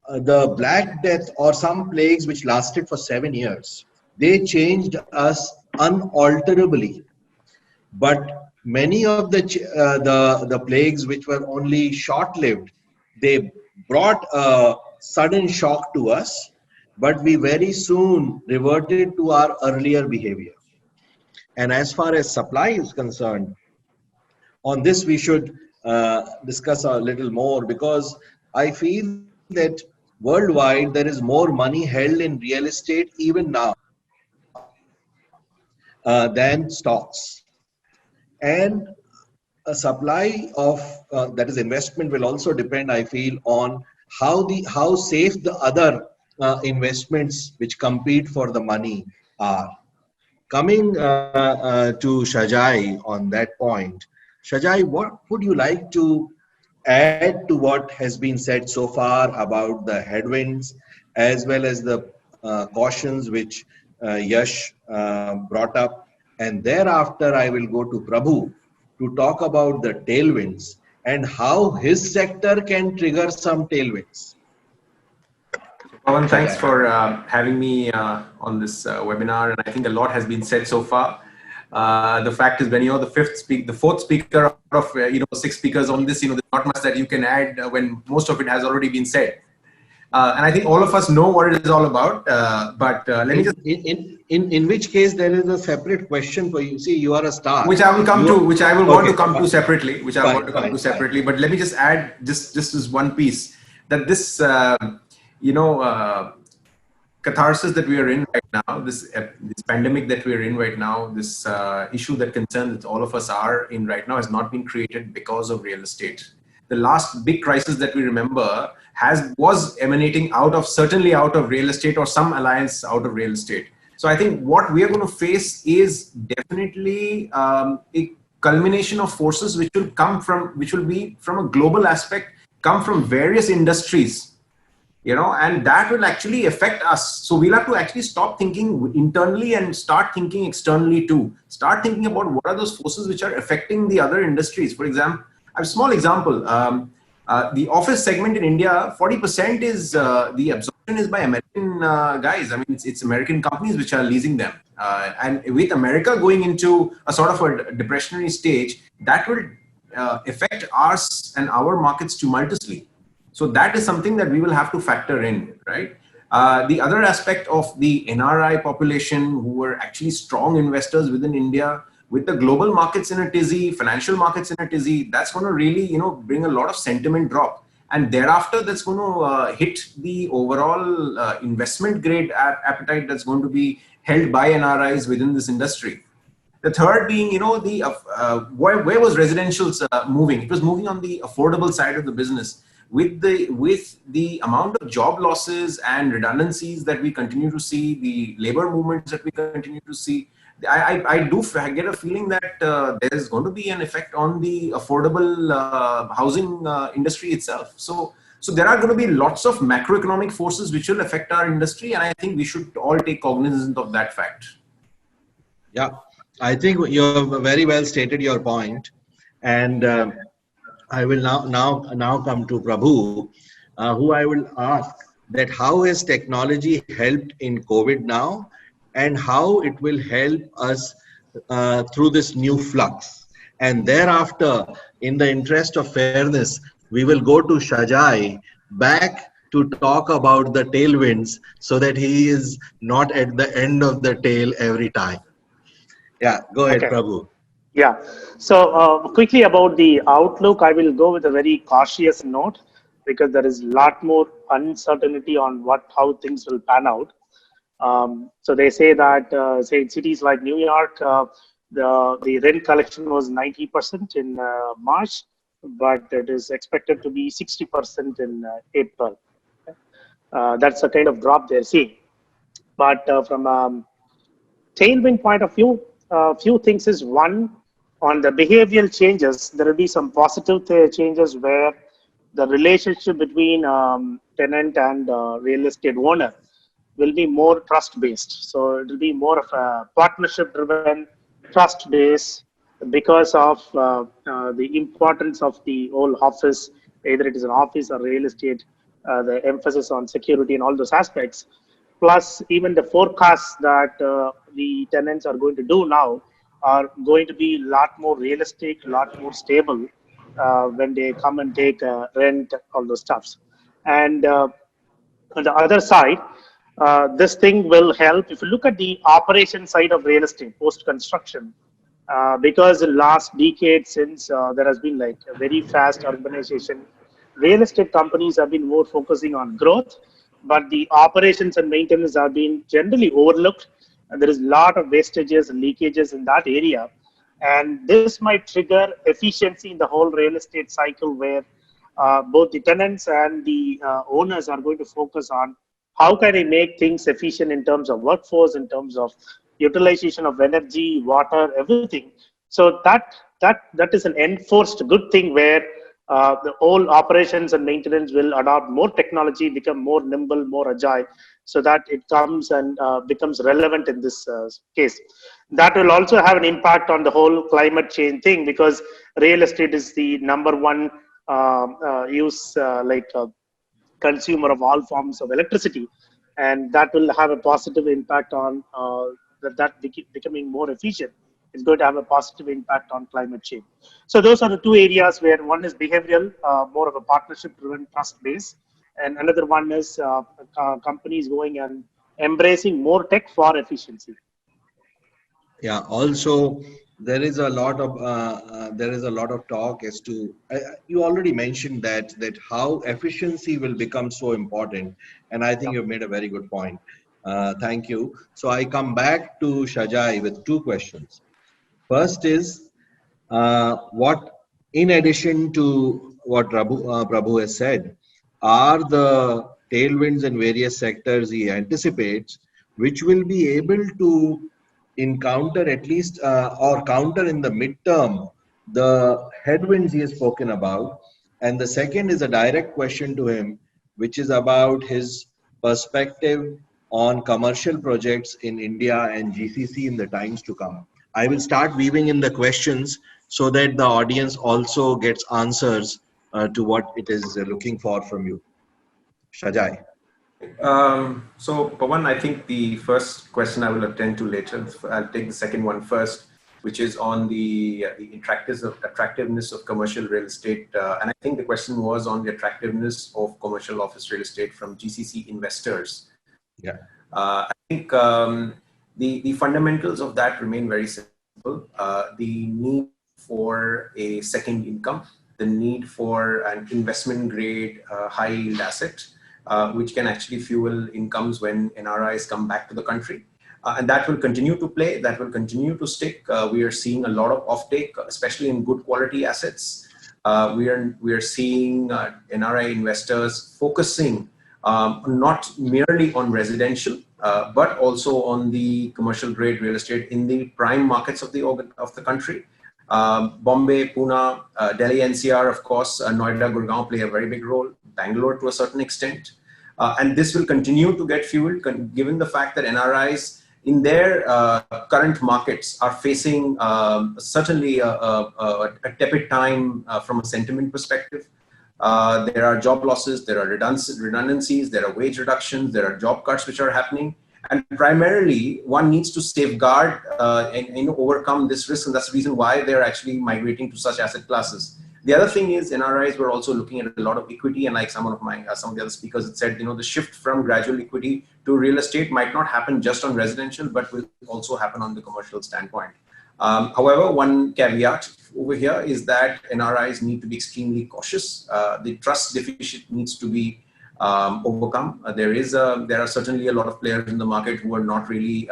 [SPEAKER 3] The Black Death, or some plagues which lasted for 7 years, they changed us unalterably. But many of the plagues which were only short-lived, they brought a sudden shock to us, but we very soon reverted to our earlier behavior. And as far as supply is concerned, on this we should discuss a little more, because I feel that worldwide there is more money held in real estate even now than stocks. And a supply of that is investment will also depend, I feel, on how safe the other investments which compete for the money are. Coming to Shajai on that point, Shajai, what would you like to add to what has been said so far about the headwinds, as well as the cautions which Yash brought up? And thereafter, I will go to Prabhu to talk about the tailwinds and how his sector can trigger some tailwinds.
[SPEAKER 1] Pawan, thanks for having me on this webinar. And I think a lot has been said so far. The fact is, when you're the fourth speaker out of 6 speakers on this, there's not much that you can add when most of it has already been said. And I think all of us know what it is all about. But let me just
[SPEAKER 3] in which case there is a separate question for you. See, you are a star.
[SPEAKER 1] Which I will come to, which I will want to come
[SPEAKER 3] fine.
[SPEAKER 1] to separately. Which I
[SPEAKER 3] Fine,
[SPEAKER 1] want to come
[SPEAKER 3] fine,
[SPEAKER 1] to separately.
[SPEAKER 3] fine.
[SPEAKER 1] But let me just add just this one piece, that this catharsis that we are in right now, this pandemic that we are in right now, this issue that concerns all of us are in right now, has not been created because of real estate. The last big crisis that we remember was emanating certainly out of real estate, or some alliance out of real estate. So I think what we are going to face is definitely a culmination of forces which will be from a global aspect, come from various industries, and that will actually affect us. So we'll have to actually stop thinking internally and start thinking externally too. Start thinking about what are those forces which are affecting the other industries. For example, I have a small example. The office segment in India, 40% is the absorption is by American guys. I mean, it's American companies which are leasing them. And with America going into a sort of a depressionary stage, that will affect us and our markets tumultuously. So that is something that we will have to factor in, right? The other aspect of the NRI population, who were actually strong investors within India, with the global markets in a tizzy, financial markets in a tizzy, that's going to really, bring a lot of sentiment drop. And thereafter, that's going to hit the overall investment grade appetite that's going to be held by NRIs within this industry. The third being, where was residentials moving? It was moving on the affordable side of the business. With the amount of job losses and redundancies that we continue to see, the labor movements that we continue to see, I get a feeling that there is going to be an effect on the affordable housing industry itself. So there are going to be lots of macroeconomic forces which will affect our industry, and I think we should all take cognizance of that fact.
[SPEAKER 3] Yeah, I think you have very well stated your point, and I will now come to Prabhu, who I will ask that how has technology helped in COVID now, and how it will help us through this new flux. And thereafter, in the interest of fairness, we will go to Shajai back to talk about the tailwinds, so that he is not at the end of the tail every time. Yeah, go ahead,
[SPEAKER 8] Okay.
[SPEAKER 3] Prabhu.
[SPEAKER 8] Yeah. So quickly about the outlook, I will go with a very cautious note, because there is a lot more uncertainty on how things will pan out. So they say that say in cities like New York, the rent collection was 90% in March, but it is expected to be 60% in April. That's a kind of drop they're seeing. But from a tailwind point of view, few things is, one, on the behavioral changes, there will be some positive changes where the relationship between tenant and real estate owner will be more trust-based. So it will be more of a partnership-driven, trust-based, because of the importance of the whole office, either it is an office or real estate, the emphasis on security and all those aspects. Plus, even the forecasts that the tenants are going to do now are going to be a lot more realistic, a lot more stable when they come and take rent, all those stuffs. And on the other side, this thing will help. If you look at the operation side of real estate, post-construction, because the last decade, since there has been like a very fast urbanization, real estate companies have been more focusing on growth, but the operations and maintenance have been generally overlooked. And there is a lot of wastages and leakages in that area. And this might trigger efficiency in the whole real estate cycle, where both the tenants and the owners are going to focus on how can they make things efficient in terms of workforce, in terms of utilization of energy, water, everything. So that is an enforced good thing, where the whole operations and maintenance will adopt more technology, become more nimble, more agile, so that it comes and becomes relevant in this case. That will also have an impact on the whole climate change thing, because real estate is the number one consumer of all forms of electricity, and that will have a positive impact on that becoming more efficient is going to have a positive impact on climate change. So those are the two areas where one is behavioral, more of a partnership-driven trust base, and another one is companies going and embracing more tech for efficiency.
[SPEAKER 3] Yeah. Also, there is a lot of talk as to you already mentioned that how efficiency will become so important, and I think you've made a very good point. Thank you. So I come back to Shajai with two questions. First is what, in addition to what Prabhu has said, are the tailwinds in various sectors he anticipates, which will be able to encounter at least or counter in the midterm the headwinds he has spoken about. And the second is a direct question to him, which is about his perspective on commercial projects in India and GCC in the times to come. I will start weaving in the questions so that the audience also gets answers to what it is looking for from you. Shajai.
[SPEAKER 1] So, Pawan, I think the first question I will attend to later. I'll take the second one first, which is on the attractiveness of commercial real estate. And I think the question was on the attractiveness of commercial office real estate from GCC investors.
[SPEAKER 3] Yeah.
[SPEAKER 1] I think the fundamentals of that remain very simple. The need for a second income, the need for an investment grade high yield asset, which can actually fuel incomes when NRIs come back to the country. And that will continue to play, that will continue to stick. We are seeing a lot of offtake, especially in good quality assets. We are seeing NRI investors focusing not merely on residential, but also on the commercial grade real estate in the prime markets of the country. Bombay, Pune, Delhi NCR, of course, Noida, Gurgaon play a very big role, Bangalore to a certain extent. And this will continue to get fueled given the fact that NRIs in their current markets are facing certainly a tepid time from a sentiment perspective. There are job losses, there are redundancies, there are wage reductions, there are job cuts which are happening. And primarily, one needs to safeguard and overcome this risk, and that's the reason why they're actually migrating to such asset classes. The other thing is NRIs were also looking at a lot of equity, and like some of the other speakers had said, the shift from gradual equity to real estate might not happen just on residential, but will also happen on the commercial standpoint. However, one caveat over here is that NRIs need to be extremely cautious. The trust deficit needs to be overcome. There are certainly a lot of players in the market who are not really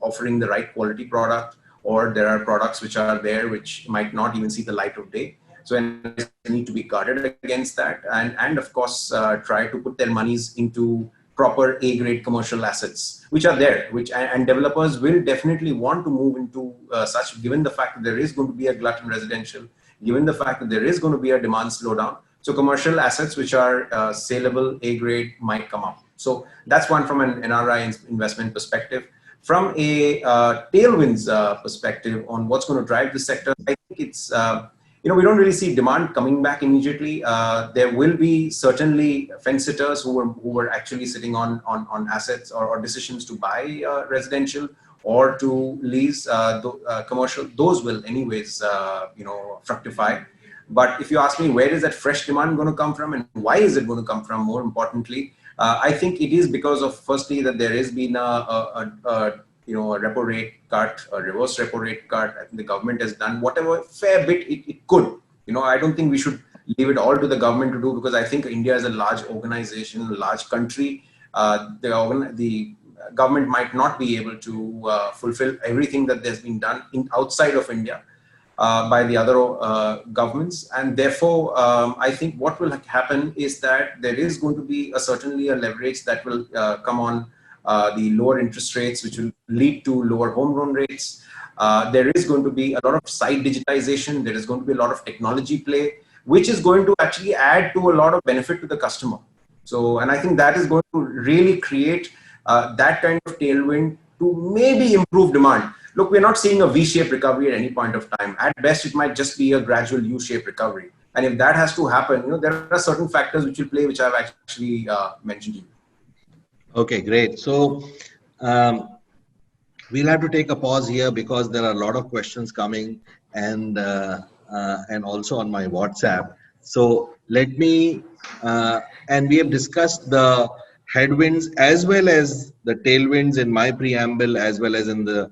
[SPEAKER 1] offering the right quality product, or there are products which are there which might not even see the light of day. So NRIs need to be guarded against that, and of course try to put their monies into proper A-grade commercial assets, which are there, and developers will definitely want to move into such, given the fact that there is going to be a glut in residential, given the fact that there is going to be a demand slowdown. So commercial assets which are saleable A-grade might come up. So that's one from an NRI investment perspective. From a tailwinds perspective on what's going to drive the sector, I think it's we don't really see demand coming back immediately. There will be certainly fence sitters who were actually sitting on assets or decisions to buy residential or to lease commercial. Those will anyways fructify. But if you ask me, where is that fresh demand going to come from, and why is it going to come from? More importantly, I think it is because of, firstly, that there has been a repo rate cut, a reverse repo rate cut. I think the government has done whatever fair bit it could. I don't think we should leave it all to the government to do, because I think India is a large organization, a large country. The government might not be able to fulfill everything that has been done outside of India by the other governments. And therefore, I think what will happen is that there is going to be certainly a leverage that will come on the lower interest rates, which will lead to lower home loan rates. There is going to be a lot of site digitization. There is going to be a lot of technology play, which is going to actually add to a lot of benefit to the customer. So, and I think that is going to really create that kind of tailwind to maybe improve demand. Look, we're not seeing a V-shaped recovery at any point of time. At best, it might just be a gradual U-shaped recovery. And if that has to happen, there are certain factors which will play, which I've actually mentioned to you.
[SPEAKER 3] Okay, great. So we'll have to take a pause here because there are a lot of questions coming and also on my WhatsApp. So let me, and we have discussed the headwinds as well as the tailwinds in my preamble as well as in the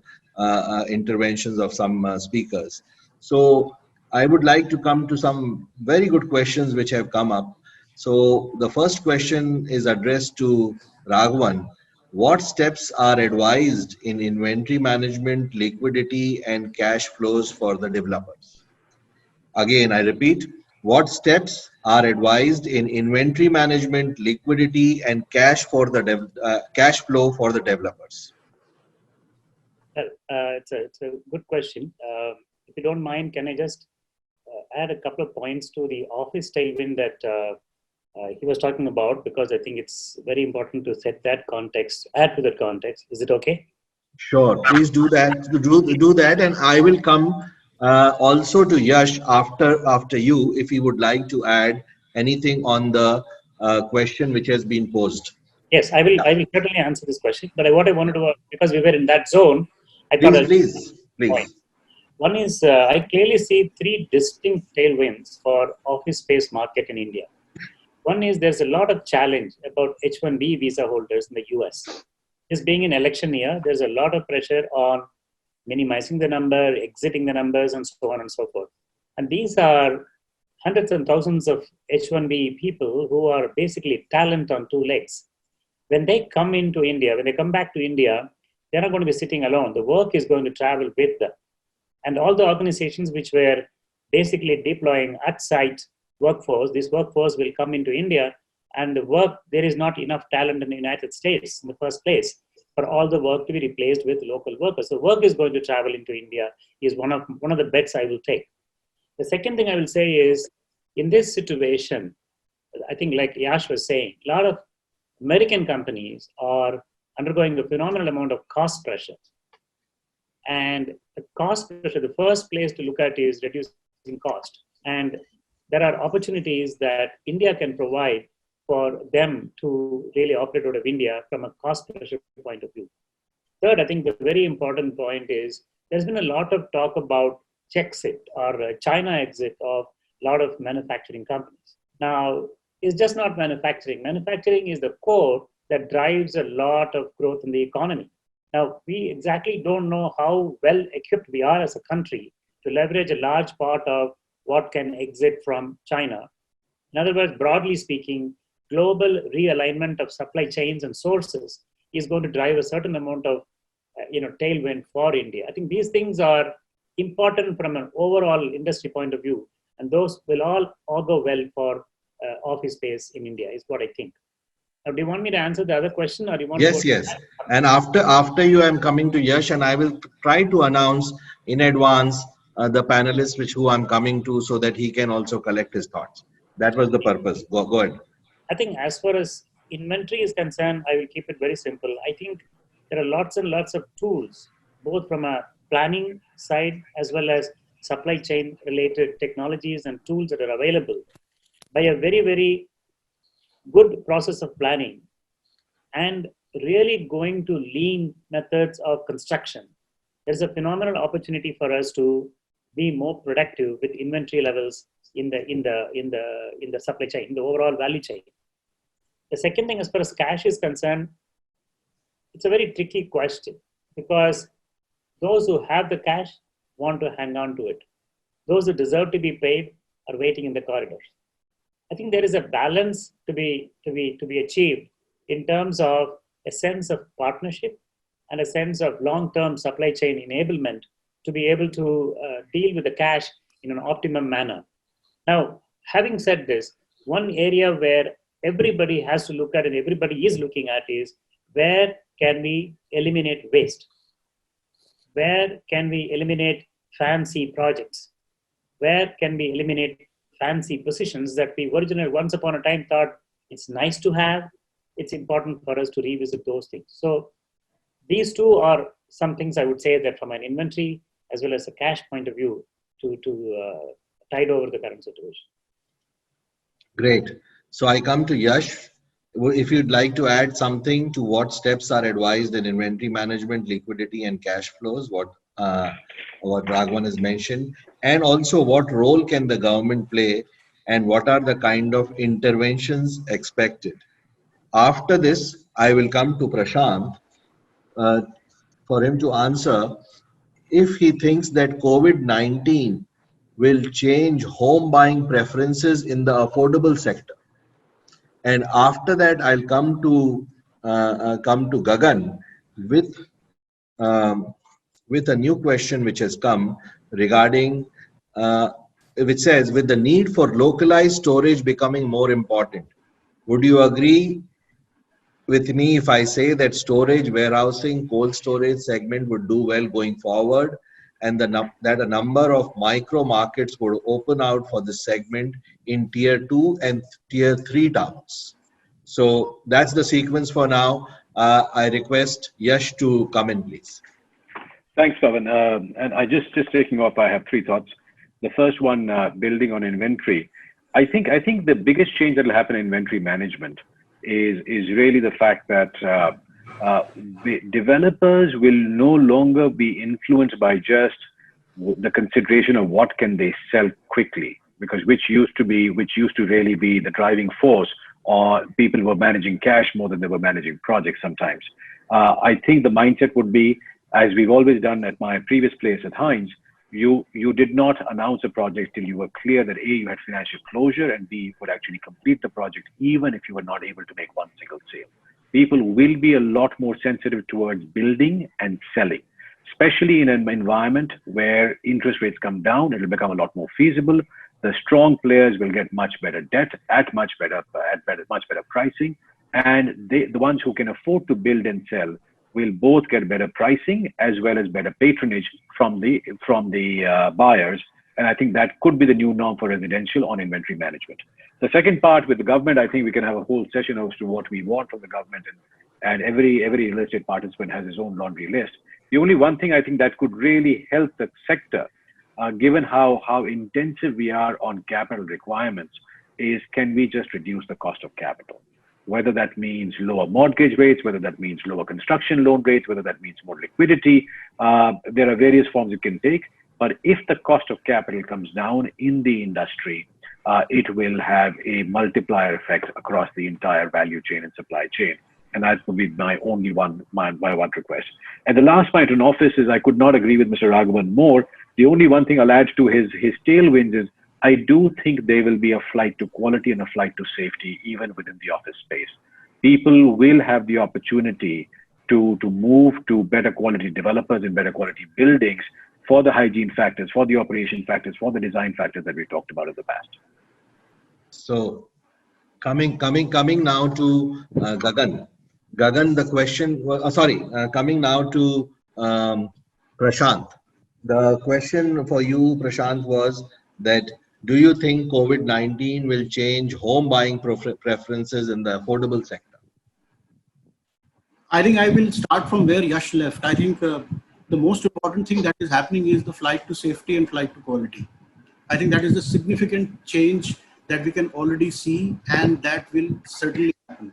[SPEAKER 3] interventions of some speakers. So I would like to come to some very good questions which have come up. So the first question is addressed to Raghavan. What steps are advised in inventory management, liquidity, and cash flows for the developers? Again, I repeat, what steps are advised in inventory management, liquidity, and cash flow for the developers?
[SPEAKER 4] Well, it's a good question. If you don't mind, can I just add a couple of points to the office tailwind that he was talking about, because I think it's very important to set that context, add to that context. Is it okay?
[SPEAKER 3] Sure, please do that. Do that, and I will come also to Yash after you if you would like to add anything on the question which has been posed.
[SPEAKER 4] Yes, I will. I will certainly answer this question. But what I wanted to, because we were in that zone, I thought
[SPEAKER 3] Please.
[SPEAKER 4] one is I clearly see three distinct tailwinds for office space market in India. One is there's a lot of challenge about H-1B visa holders in the US. This being an election year, there's a lot of pressure on minimizing the number, exiting the numbers, and so on and so forth. And these are hundreds and thousands of H-1B people who are basically talent on two legs. When they come into India, when they come back to India, they're not going to be sitting alone. The work is going to travel with them. And all the organizations which were basically deploying at-site workforce, this workforce will come into India, and the work, there is not enough talent in the United States in the first place for all the work to be replaced with local workers. So work is going to travel into India is one of the bets I will take. The second thing I will say is, in this situation, I think like Yash was saying, a lot of American companies are undergoing a phenomenal amount of cost pressure. And the cost pressure, the first place to look at is reducing cost. And there are opportunities that India can provide for them to really operate out of India from a cost pressure point of view. Third, I think the very important point is there's been a lot of talk about Czechit or China exit of a lot of manufacturing companies. Now, it's just not manufacturing. Manufacturing is the core that drives a lot of growth in the economy. Now, we exactly don't know how well equipped we are as a country to leverage a large part of what can exit from China. In other words, broadly speaking, global realignment of supply chains and sources is going to drive a certain amount of tailwind for India. I think these things are important from an overall industry point of view, and those will all augur well for office space in India, is what I think. Now, do you want me to answer the other question, or do you want
[SPEAKER 3] Yes,
[SPEAKER 4] to
[SPEAKER 3] yes. And after you, I'm coming to Yash, and I will try to announce in advance the panelists who I'm coming to, so that he can also collect his thoughts. That was the purpose. Go ahead.
[SPEAKER 4] I think as far as inventory is concerned, I will keep it very simple. I think there are lots and lots of tools, both from a planning side as well as supply chain related technologies and tools that are available by a very, very good process of planning and really going to lean methods of construction. There's a phenomenal opportunity for us to be more productive with inventory levels in the supply chain, in the overall value chain. The second thing, as far as cash is concerned, it's a very tricky question, because those who have the cash want to hang on to it. Those who deserve to be paid are waiting in the corridors. I think there is a balance to be achieved in terms of a sense of partnership and a sense of long-term supply chain enablement to be able to deal with the cash in an optimum manner. Now, having said this, one area where everybody has to look at and everybody is looking at is, where can we eliminate waste? Where can we eliminate fancy projects? Where can we eliminate fancy positions that we originally once upon a time thought it's nice to have? It's important for us to revisit those things. So these two are some things I would say that from an inventory as well as a cash point of view to tide over the current situation.
[SPEAKER 3] Great. So I come to Yash. if you'd like to add something to what steps are advised in inventory management, liquidity, and cash flows, what Raghavan has mentioned, and also what role can the government play, and what are the kind of interventions expected. After this, I will come to Prashant for him to answer if he thinks that COVID-19 will change home buying preferences in the affordable sector. And after that, I'll come to Gagan with a new question which has come regarding which says, with the need for localized storage becoming more important, would you agree with me if I say that storage, warehousing, cold storage segment would do well going forward, and that a number of micro markets would open out for the segment in tier 2 and tier 3 towns? So that's the sequence for now. I request Yash to come in, please.
[SPEAKER 7] Thanks, Pavan. And I just taking off, I have three thoughts. The first one, building on inventory. I think the biggest change that will happen in inventory management is really the fact that developers will no longer be influenced by just the consideration of what can they sell quickly, because which used to really be the driving force, or people were managing cash more than they were managing projects sometimes. I think the mindset would be, as we've always done at my previous place at Heinz, you did not announce a project till you were clear that A, you had financial closure, and B, you could actually complete the project even if you were not able to make one single sale. People will be a lot more sensitive towards building and selling, especially in an environment where interest rates come down. It'll become a lot more feasible. The strong players will get much better debt at much better pricing, and the ones who can afford to build and sell will both get better pricing as well as better patronage from the buyers. And I think that could be the new norm for residential on inventory management. The second part with the government, I think we can have a whole session as to what we want from the government, and every real estate participant has his own laundry list. The only one thing I think that could really help the sector, given how intensive we are on capital requirements, is can we just reduce the cost of capital? Whether that means lower mortgage rates, whether that means lower construction loan rates, whether that means more liquidity. There are various forms it can take. But if the cost of capital comes down in the industry, it will have a multiplier effect across the entire value chain and supply chain. And that would be my one request. And the last point on office is I could not agree with Mr. Raghavan more. The only one thing I'll add to his tailwinds is I do think there will be a flight to quality and a flight to safety even within the office space. People will have the opportunity to move to better quality developers and better quality buildings for the hygiene factors, for the operation factors, for the design factors that we talked about in the past.
[SPEAKER 3] So coming now to Gagan. Gagan, the question was, coming now to Prashant. The question for you, Prashant, was that do you think COVID-19 will change home buying preferences in the affordable sector?
[SPEAKER 6] I think I will start from where Yash left. I think the most important thing that is happening is the flight to safety and flight to quality. I think that is a significant change that we can already see, and that will certainly happen.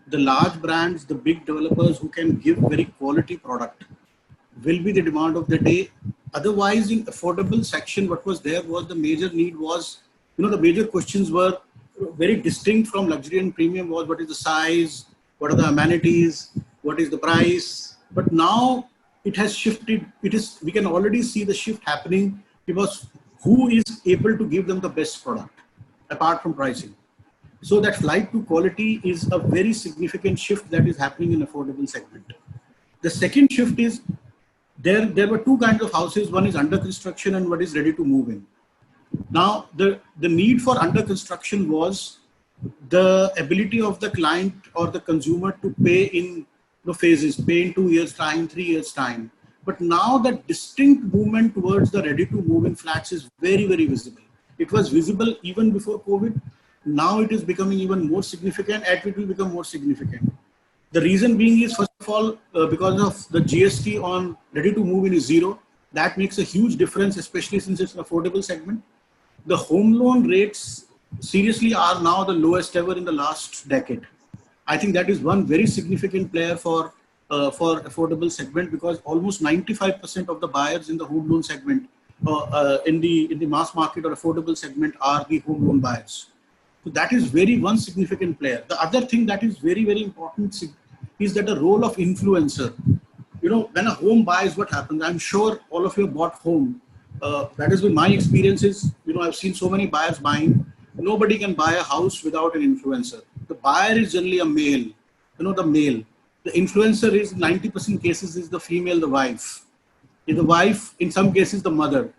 [SPEAKER 6] The large brands, the big developers who can give very quality product will be the demand of the day. Otherwise, in affordable section, what was there was the major need was, the major questions were very distinct from luxury and premium was what is the size, what are the amenities, what is the price. But now it has shifted. We can already see the shift happening because who is able to give them the best product apart from pricing. So that flight to quality is a very significant shift that is happening in affordable segment. The second shift is there were two kinds of houses. One is under construction and one is ready to move in. Now, the need for under construction was the ability of the client or the consumer to pay in phases, pay in 2 years' time, 3 years' time. But now that distinct movement towards the ready to move in flats is very, very visible. It was visible even before COVID. Now it is becoming even more significant, and it will become more significant. The reason being is, first of all, because of the GST on ready to move in is zero. That makes a huge difference, especially since it's an affordable segment. The home loan rates seriously are now the lowest ever in the last decade. I think that is one very significant player for affordable segment, because almost 95% of the buyers in the home loan segment, in the mass market or affordable segment, are the home loan buyers. So that is one significant player. The other thing that is very important is that the role of influencer. You know, when a home buys, what happens? I'm sure all of you have bought home. That has been my experiences. You know, I've seen so many buyers buying. Nobody can buy a house without an influencer. The buyer is generally a male. You know, the male. The influencer is 90% cases is the female, the wife. The wife, in some cases, the mother.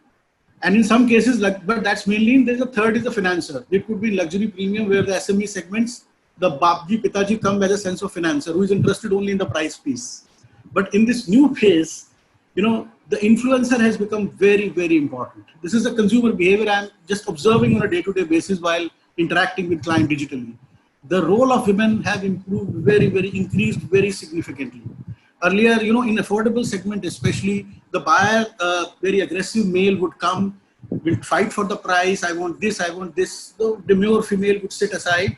[SPEAKER 6] And in some cases, like, but that's mainly, there's a third is the financer. It could be luxury premium where the SME segments, the Babji, Pitaji come as a sense of financer who is interested only in the price piece. But in this new phase, you know, the influencer has become very important. This is a consumer behavior I'm just observing on a day-to-day basis while interacting with client digitally. The role of women have improved increased very significantly. Earlier, you know, in affordable segment especially, the buyer, very aggressive male would come, will fight for the price. I want this, I want this. The demure female would sit aside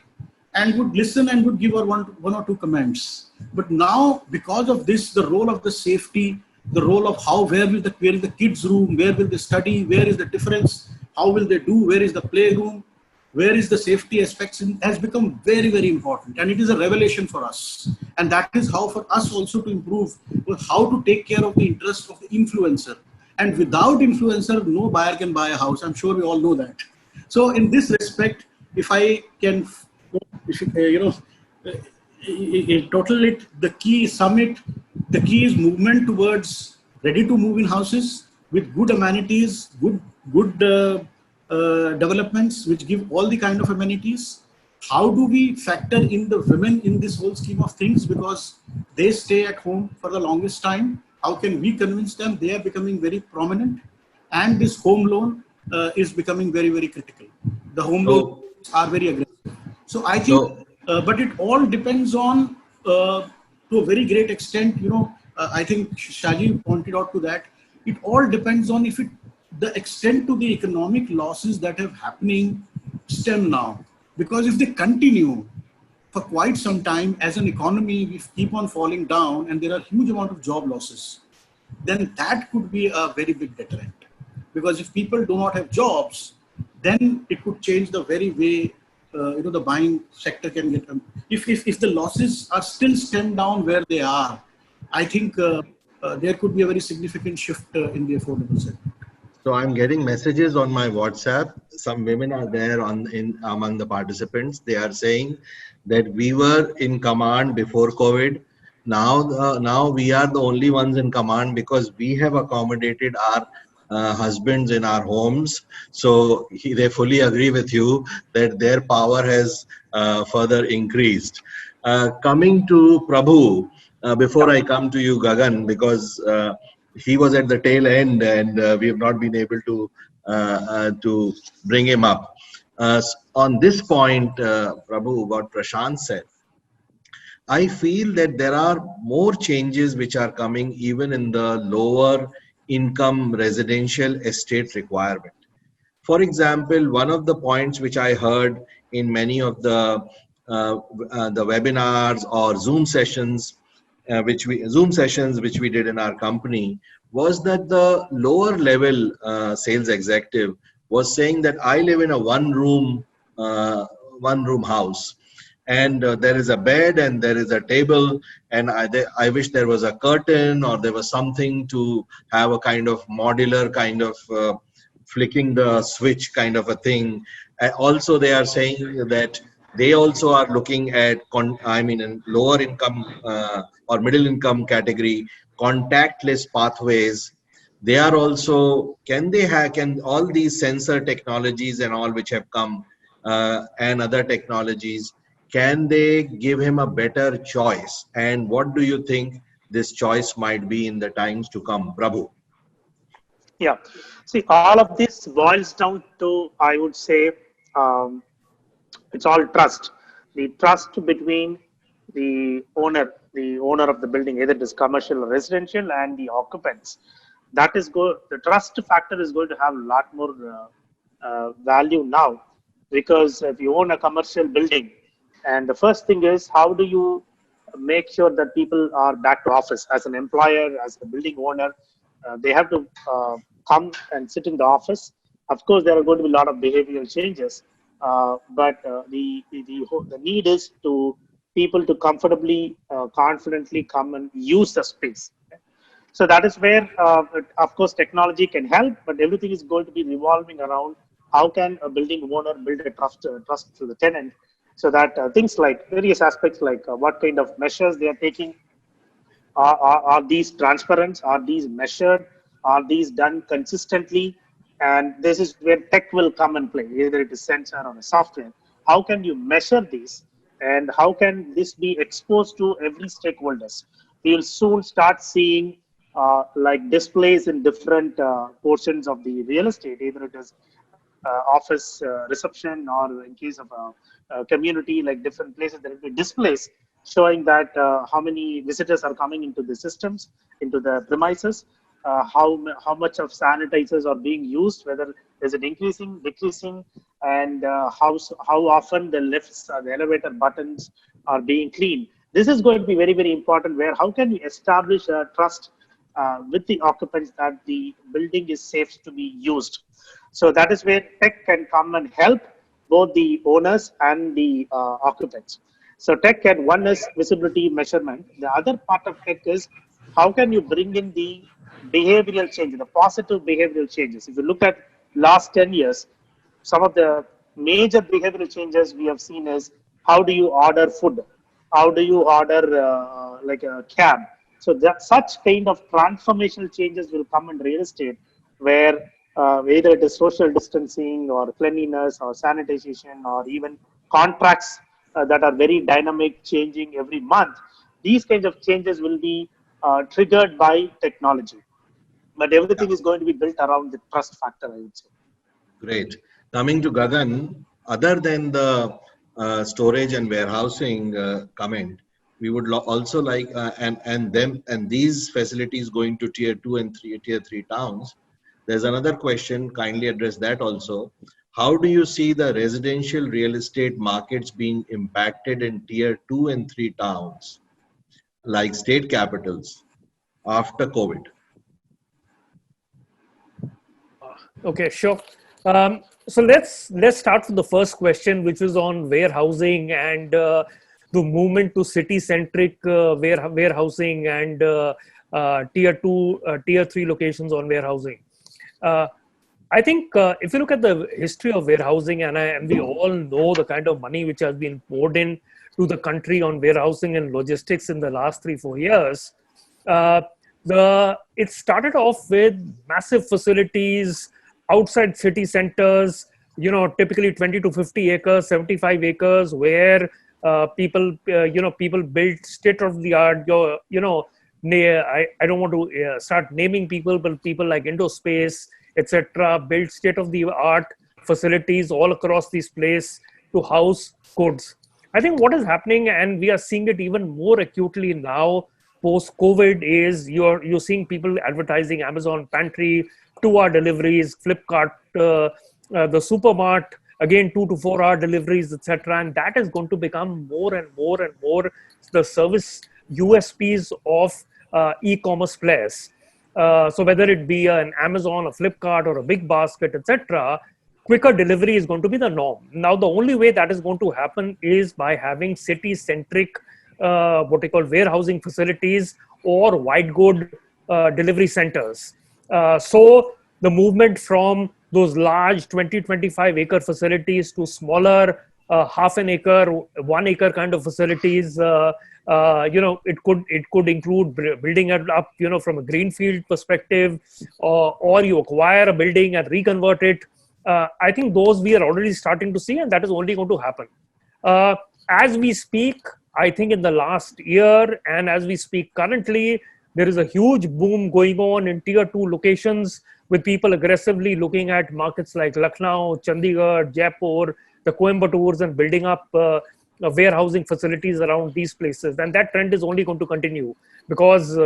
[SPEAKER 6] and would listen and would give her one or two comments. But now, because of this, the role of the safety, the role of where is the kids' room, where will they study, where is the difference, how will they do, where is the playroom, where is the safety aspects, has become very important. And it is a revelation for us. And that is how for us also to improve, how to take care of the interest of the influencer. And without influencer, no buyer can buy a house. I'm sure we all know that. So in this respect, if I can, total it, the key is movement towards ready to move in houses with good amenities, good developments which give all the kind of amenities. How do we factor in the women in this whole scheme of things, because they stay at home for the longest time? How can we convince them? They are becoming very prominent, and this home loan is becoming very critical. The home loans are very aggressive. So I think, but it all depends on, to a very great extent, you know, I think Shaji pointed out to that. It all depends on the extent to the economic losses that have happening stem now. Because if they continue for quite some time as an economy, we keep on falling down and there are huge amount of job losses, then that could be a very big deterrent. Because if people do not have jobs, then it could change the very way the buying sector can get. If the losses are still stemmed down where they are, I think there could be a very significant shift in the affordable sector.
[SPEAKER 3] So I'm getting messages on my WhatsApp. Some women are there among the participants. They are saying that we were in command before COVID. Now we are the only ones in command because we have accommodated our husbands in our homes. So they fully agree with you that their power has further increased. Coming to Prabhu, before I come to you, Gagan, because he was at the tail end and we have not been able to bring him up. On this point, Prabhu, what Prashant said, I feel that there are more changes which are coming even in the lower income residential estate requirement. For example, one of the points which I heard in many of the webinars or Zoom sessions which we did in our company was that the lower level sales executive was saying that I live in a one room house, and there is a bed and there is a table, and I wish there was a curtain or there was something to have a kind of modular kind of flicking the switch kind of a thing. Also, they are saying that they also are looking at, in lower income or middle income category, contactless pathways. They are also, can all these sensor technologies and all which have come and other technologies, can they give him a better choice? And what do you think this choice might be in the times to come? Prabhu.
[SPEAKER 8] Yeah. See, all of this boils down to, I would say, it's all trust. The trust between the owner of the building, either it is commercial or residential, and the occupants. That is the trust factor is going to have a lot more value now, because if you own a commercial building, And the first thing is, how do you make sure that people are back to office? As an employer, as a building owner, they have to come and sit in the office. Of course, there are going to be a lot of behavioral changes, but the need is to people to comfortably, confidently come and use the space. So that is where, of course, technology can help, but everything is going to be revolving around how can a building owner build a trust to the tenant, so that things like various aspects like what kind of measures they are taking, are these transparent, are these measured, are these done consistently, and this is where tech will come and play, either it is sensor or a software. How can you measure these, and how can this be exposed to every stakeholders? We will soon start seeing like displays in different portions of the real estate, either it is office reception, or in case of a community, like different places, there will be displays showing that how many visitors are coming into the systems, into the premises, how much of sanitizers are being used, whether is it increasing, decreasing, and how often the lifts or the elevator buttons are being cleaned. This is going to be very, very important, where how can we establish a trust with the occupants that the building is safe to be used. So that is where tech can come and help both the owners and the occupants. So tech can, one is visibility measurement. The other part of tech is how can you bring in the behavioral change, the positive behavioral changes. If you look at last 10 years, some of the major behavioral changes we have seen is how do you order food? How do you order like a cab? So that such kind of transformational changes will come in real estate, where whether it is social distancing or cleanliness or sanitization or even contracts that are very dynamic, changing every month. These kinds of changes will be triggered by technology. But everything is going to be built around the trust factor, I would say.
[SPEAKER 3] Great. Coming to Gagan, other than the storage and warehousing comment, we would also like and these facilities going to tier 2 and tier 3 towns. There's another question, kindly address that also. How do you see the residential real estate markets being impacted in tier 2 and 3 towns, like state capitals, after COVID?
[SPEAKER 5] Okay, sure. So let's start with the first question, which is on warehousing and the movement to city-centric warehousing and tier 2, tier 3 locations on warehousing. I think if you look at the history of warehousing, and we all know the kind of money which has been poured in to the country on warehousing and logistics in the last 3-4 years, it started off with massive facilities outside city centers, typically 20 to 50 acres, 75 acres, where people built state-of-the-art, I don't want to start naming people, but people like Indospace, etc., built state-of-the-art facilities all across this place to house goods. I think what is happening, and we are seeing it even more acutely now, post-COVID, is you're seeing people advertising Amazon Pantry, 2-hour deliveries, Flipkart, the Supermart, again 2 to 4 hour deliveries, etc. And that is going to become more and more and more the service USPs of e-commerce players. So whether it be an Amazon, a Flipkart, or a Big Basket, etc., quicker delivery is going to be the norm. Now, the only way that is going to happen is by having city-centric, what they call warehousing facilities or white good delivery centers. So the movement from those large 20-25 acre facilities to smaller half an acre, 1 acre kind of facilities, it could include building it up, from a greenfield perspective, or you acquire a building and reconvert it. I think those we are already starting to see, and that is only going to happen. As we speak, I think in the last year, and as we speak currently, there is a huge boom going on in tier 2 locations, with people aggressively looking at markets like Lucknow, Chandigarh, Jaipur, the Coimbatores, and building up warehousing facilities around these places. And that trend is only going to continue because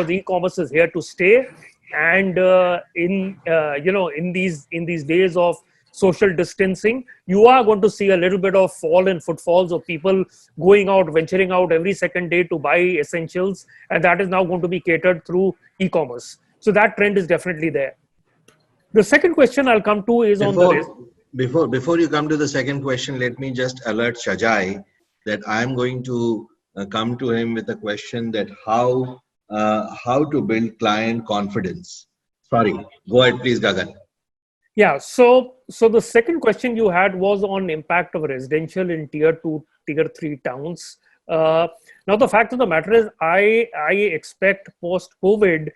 [SPEAKER 5] e-commerce is here to stay. And in these days of social distancing, you are going to see a little bit of fall in footfalls of people going out, venturing out every second day to buy essentials. And that is now going to be catered through e-commerce. So that trend is definitely there. The second question I'll come to is on the risk.
[SPEAKER 3] Before you come to the second question, let me just alert Shajai that I'm going to come to him with a question that how to build client confidence. Sorry, go ahead, please, Gagan.
[SPEAKER 5] Yeah, so the second question you had was on impact of residential in tier 2, tier 3 towns. Now, the fact of the matter is, I expect post-COVID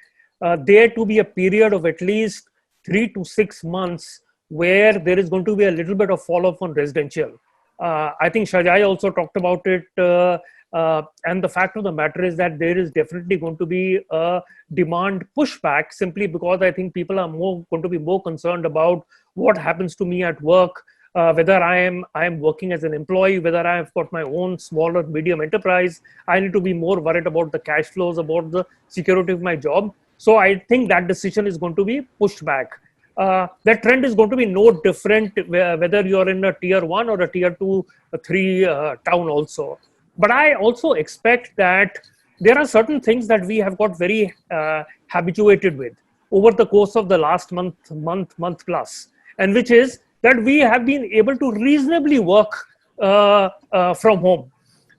[SPEAKER 5] there to be a period of at least 3 to 6 months where there is going to be a little bit of fall-off on residential. I think Shajai also talked about it. And the fact of the matter is that there is definitely going to be a demand pushback, simply because I think people are going to be more concerned about what happens to me at work, whether I am working as an employee, whether I have got my own small or medium enterprise. I need to be more worried about the cash flows, about the security of my job. So I think that decision is going to be pushed back. That trend is going to be no different whether you're in a tier 1 or a tier 2, 3 town also. But I also expect that there are certain things that we have got very habituated with over the course of the last month plus, and which is that we have been able to reasonably work from home.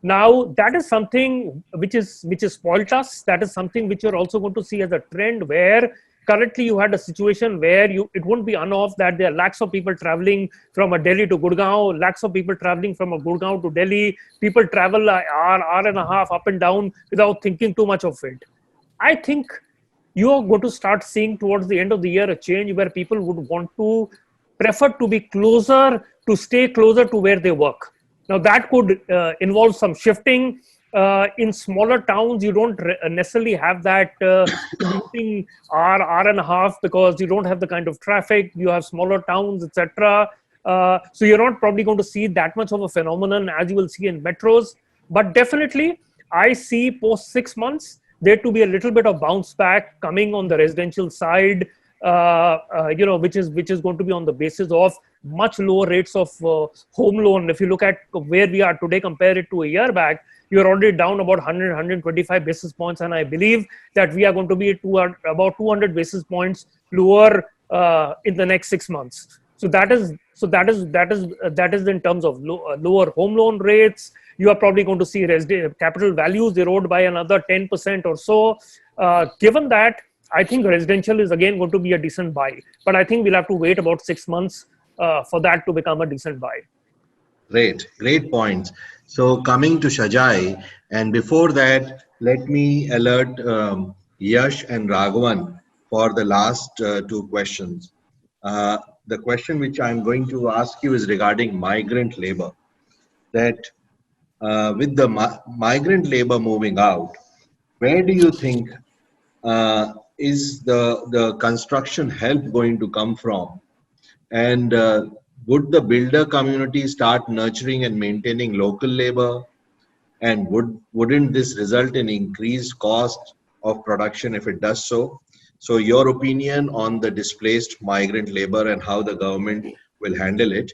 [SPEAKER 5] Now, that is something which is spoilt us. That is something which you're also going to see as a trend, where currently you had a situation where it won't be unoff that there are lakhs of people traveling from a Delhi to Gurgaon, lakhs of people traveling from a Gurgaon to Delhi. People travel an hour and a half up and down without thinking too much of it. I think you are going to start seeing towards the end of the year a change where people would want to prefer to be closer, to stay closer to where they work. Now, that could involve some shifting. In smaller towns, you don't necessarily have that commuting hour and a half, because you don't have the kind of traffic. You have smaller towns, etc. So you're not probably going to see that much of a phenomenon as you will see in metros. But definitely, I see post 6 months there to be a little bit of bounce back coming on the residential side. Which is going to be on the basis of much lower rates of home loan. If you look at where we are today, compare it to a year back, you're already down about 100, 125 basis points. And I believe that we are going to be about 200 basis points lower in the next 6 months. So that is in terms of lower home loan rates. You are probably going to see capital values erode by another 10% or so. Given that, I think residential is again going to be a decent buy, but I think we'll have to wait about 6 months for that to become a decent buy.
[SPEAKER 3] Great points. So coming to Shajai, and before that, let me alert Yash and Raghavan for the last 2 questions. The question which I'm going to ask you is regarding migrant labor. That with the migrant labor moving out, where do you think is the construction help going to come from? And would the builder community start nurturing and maintaining local labor? And wouldn't this result in increased cost of production if it does so? So your opinion on the displaced migrant labor and how the government will handle it.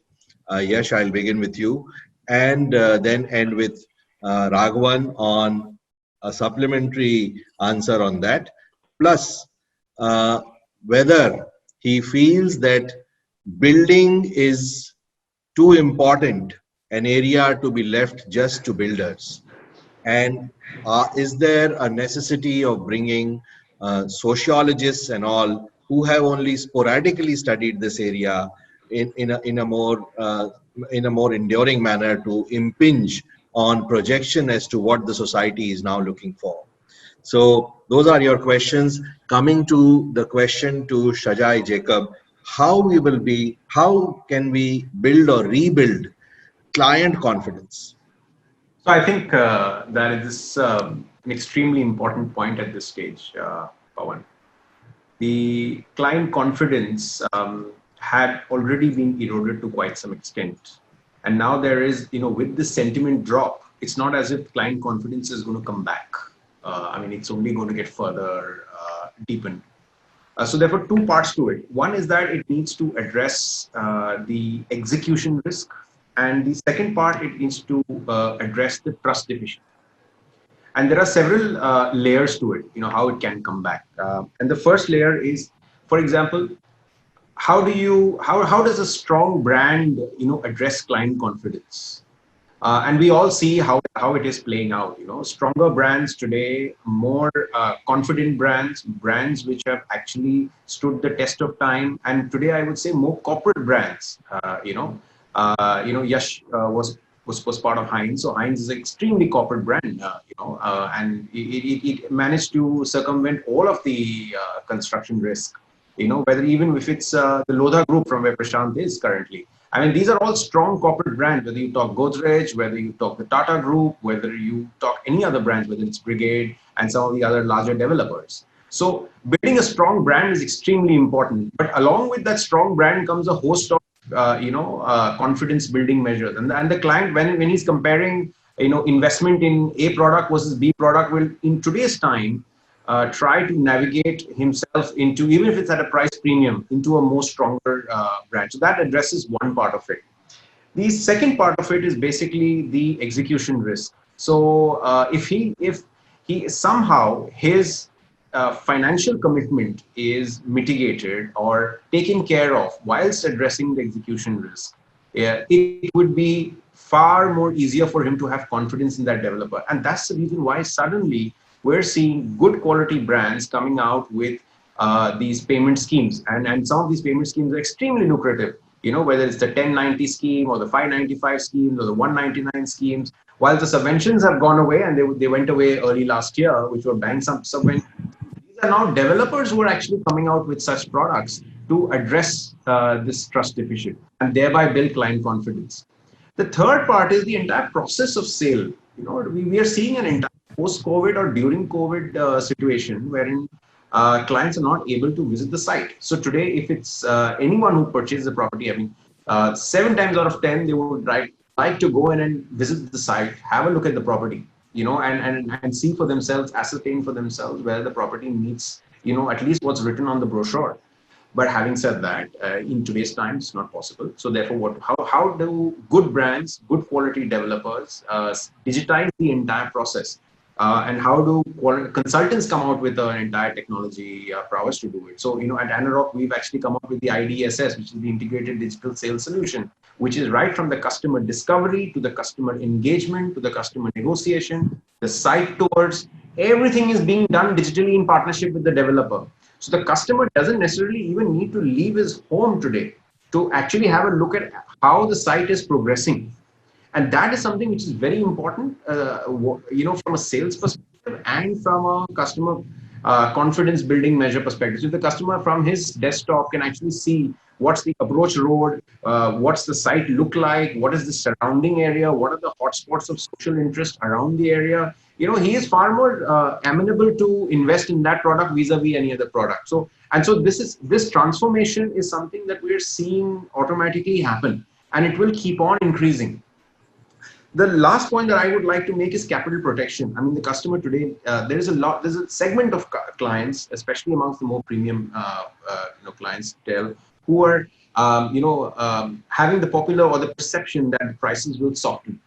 [SPEAKER 3] Yash, I'll begin with you, and then end with Raghavan on a supplementary answer on that. Plus, whether he feels that building is too important an area to be left just to builders, and is there a necessity of bringing sociologists and all who have only sporadically studied this area in a more enduring manner to impinge on projection as to what the society is now looking for? So those are your questions. Coming to the question to Shajai Jacob, how can we build or rebuild client confidence?
[SPEAKER 1] So I think that is an extremely important point at this stage, Pawan. The client confidence had already been eroded to quite some extent. And now there is, with the sentiment drop, it's not as if client confidence is going to come back. It's only going to get further deepened. So therefore, two parts to it. One is that it needs to address the execution risk, and the second part, it needs to address the trust deficit. And there are several layers to it, how it can come back. And the first layer is, for example, how does a strong brand, address client confidence? And we all see how it is playing out. Stronger brands today, more confident brands which have actually stood the test of time. And today, I would say more corporate brands. Yash was part of Heinz. So Heinz is an extremely corporate brand, and it managed to circumvent all of the construction risk. Whether even if it's the Lodha Group from where Prashant is currently. I mean, these are all strong corporate brands, whether you talk Godrej, whether you talk the Tata Group, whether you talk any other brands, whether it's Brigade and some of the other larger developers. So building a strong brand is extremely important. But along with that strong brand comes a host of, confidence building measures. And the client, when he's comparing, investment in A product versus B product, will in today's time, try to navigate himself into, even if it's at a price premium, into a more stronger brand. So that addresses one part of it. The second part of it is basically the execution risk. So if he somehow his financial commitment is mitigated or taken care of whilst addressing the execution risk, it would be far more easier for him to have confidence in that developer. And that's the reason why suddenly we're seeing good quality brands coming out with these payment schemes. And some of these payment schemes are extremely lucrative, whether it's the 1090 scheme or the 595 schemes or the 199 schemes. While the subventions have gone away, and they went away early last year, which were bank subventions, these are now developers who are actually coming out with such products to address this trust deficit and thereby build client confidence. The third part is the entire process of sale. We are seeing an entire post-COVID or during COVID situation wherein clients are not able to visit the site. So today, if it's anyone who purchases a property, 7 times out of 10, they would like to go in and visit the site, have a look at the property, and see for themselves, ascertain for themselves whether the property meets, at least what's written on the brochure. But having said that, in today's time, it's not possible. So therefore, how do good brands, good quality developers digitize the entire process? And how do consultants come out with an entire technology prowess to do it? So, at Anarock, we've actually come up with the IDSS, which is the Integrated Digital Sales Solution, which is right from the customer discovery to the customer engagement to the customer negotiation, the site tours, everything is being done digitally in partnership with the developer. So the customer doesn't necessarily even need to leave his home today to actually have a look at how the site is progressing. And that is something which is very important, from a sales perspective and from a customer confidence building measure perspective. So the customer from his desktop can actually see what's the approach road, what's the site look like, what is the surrounding area, what are the hotspots of social interest around the area. He is far more amenable to invest in that product vis-a-vis any other product. So this transformation is something that we're seeing automatically happen, and it will keep on increasing. The last point that I would like to make is capital protection. I mean, the customer today, there's a segment of clients, especially amongst the more premium, clients, who are, having the popular or the perception that the prices will soften.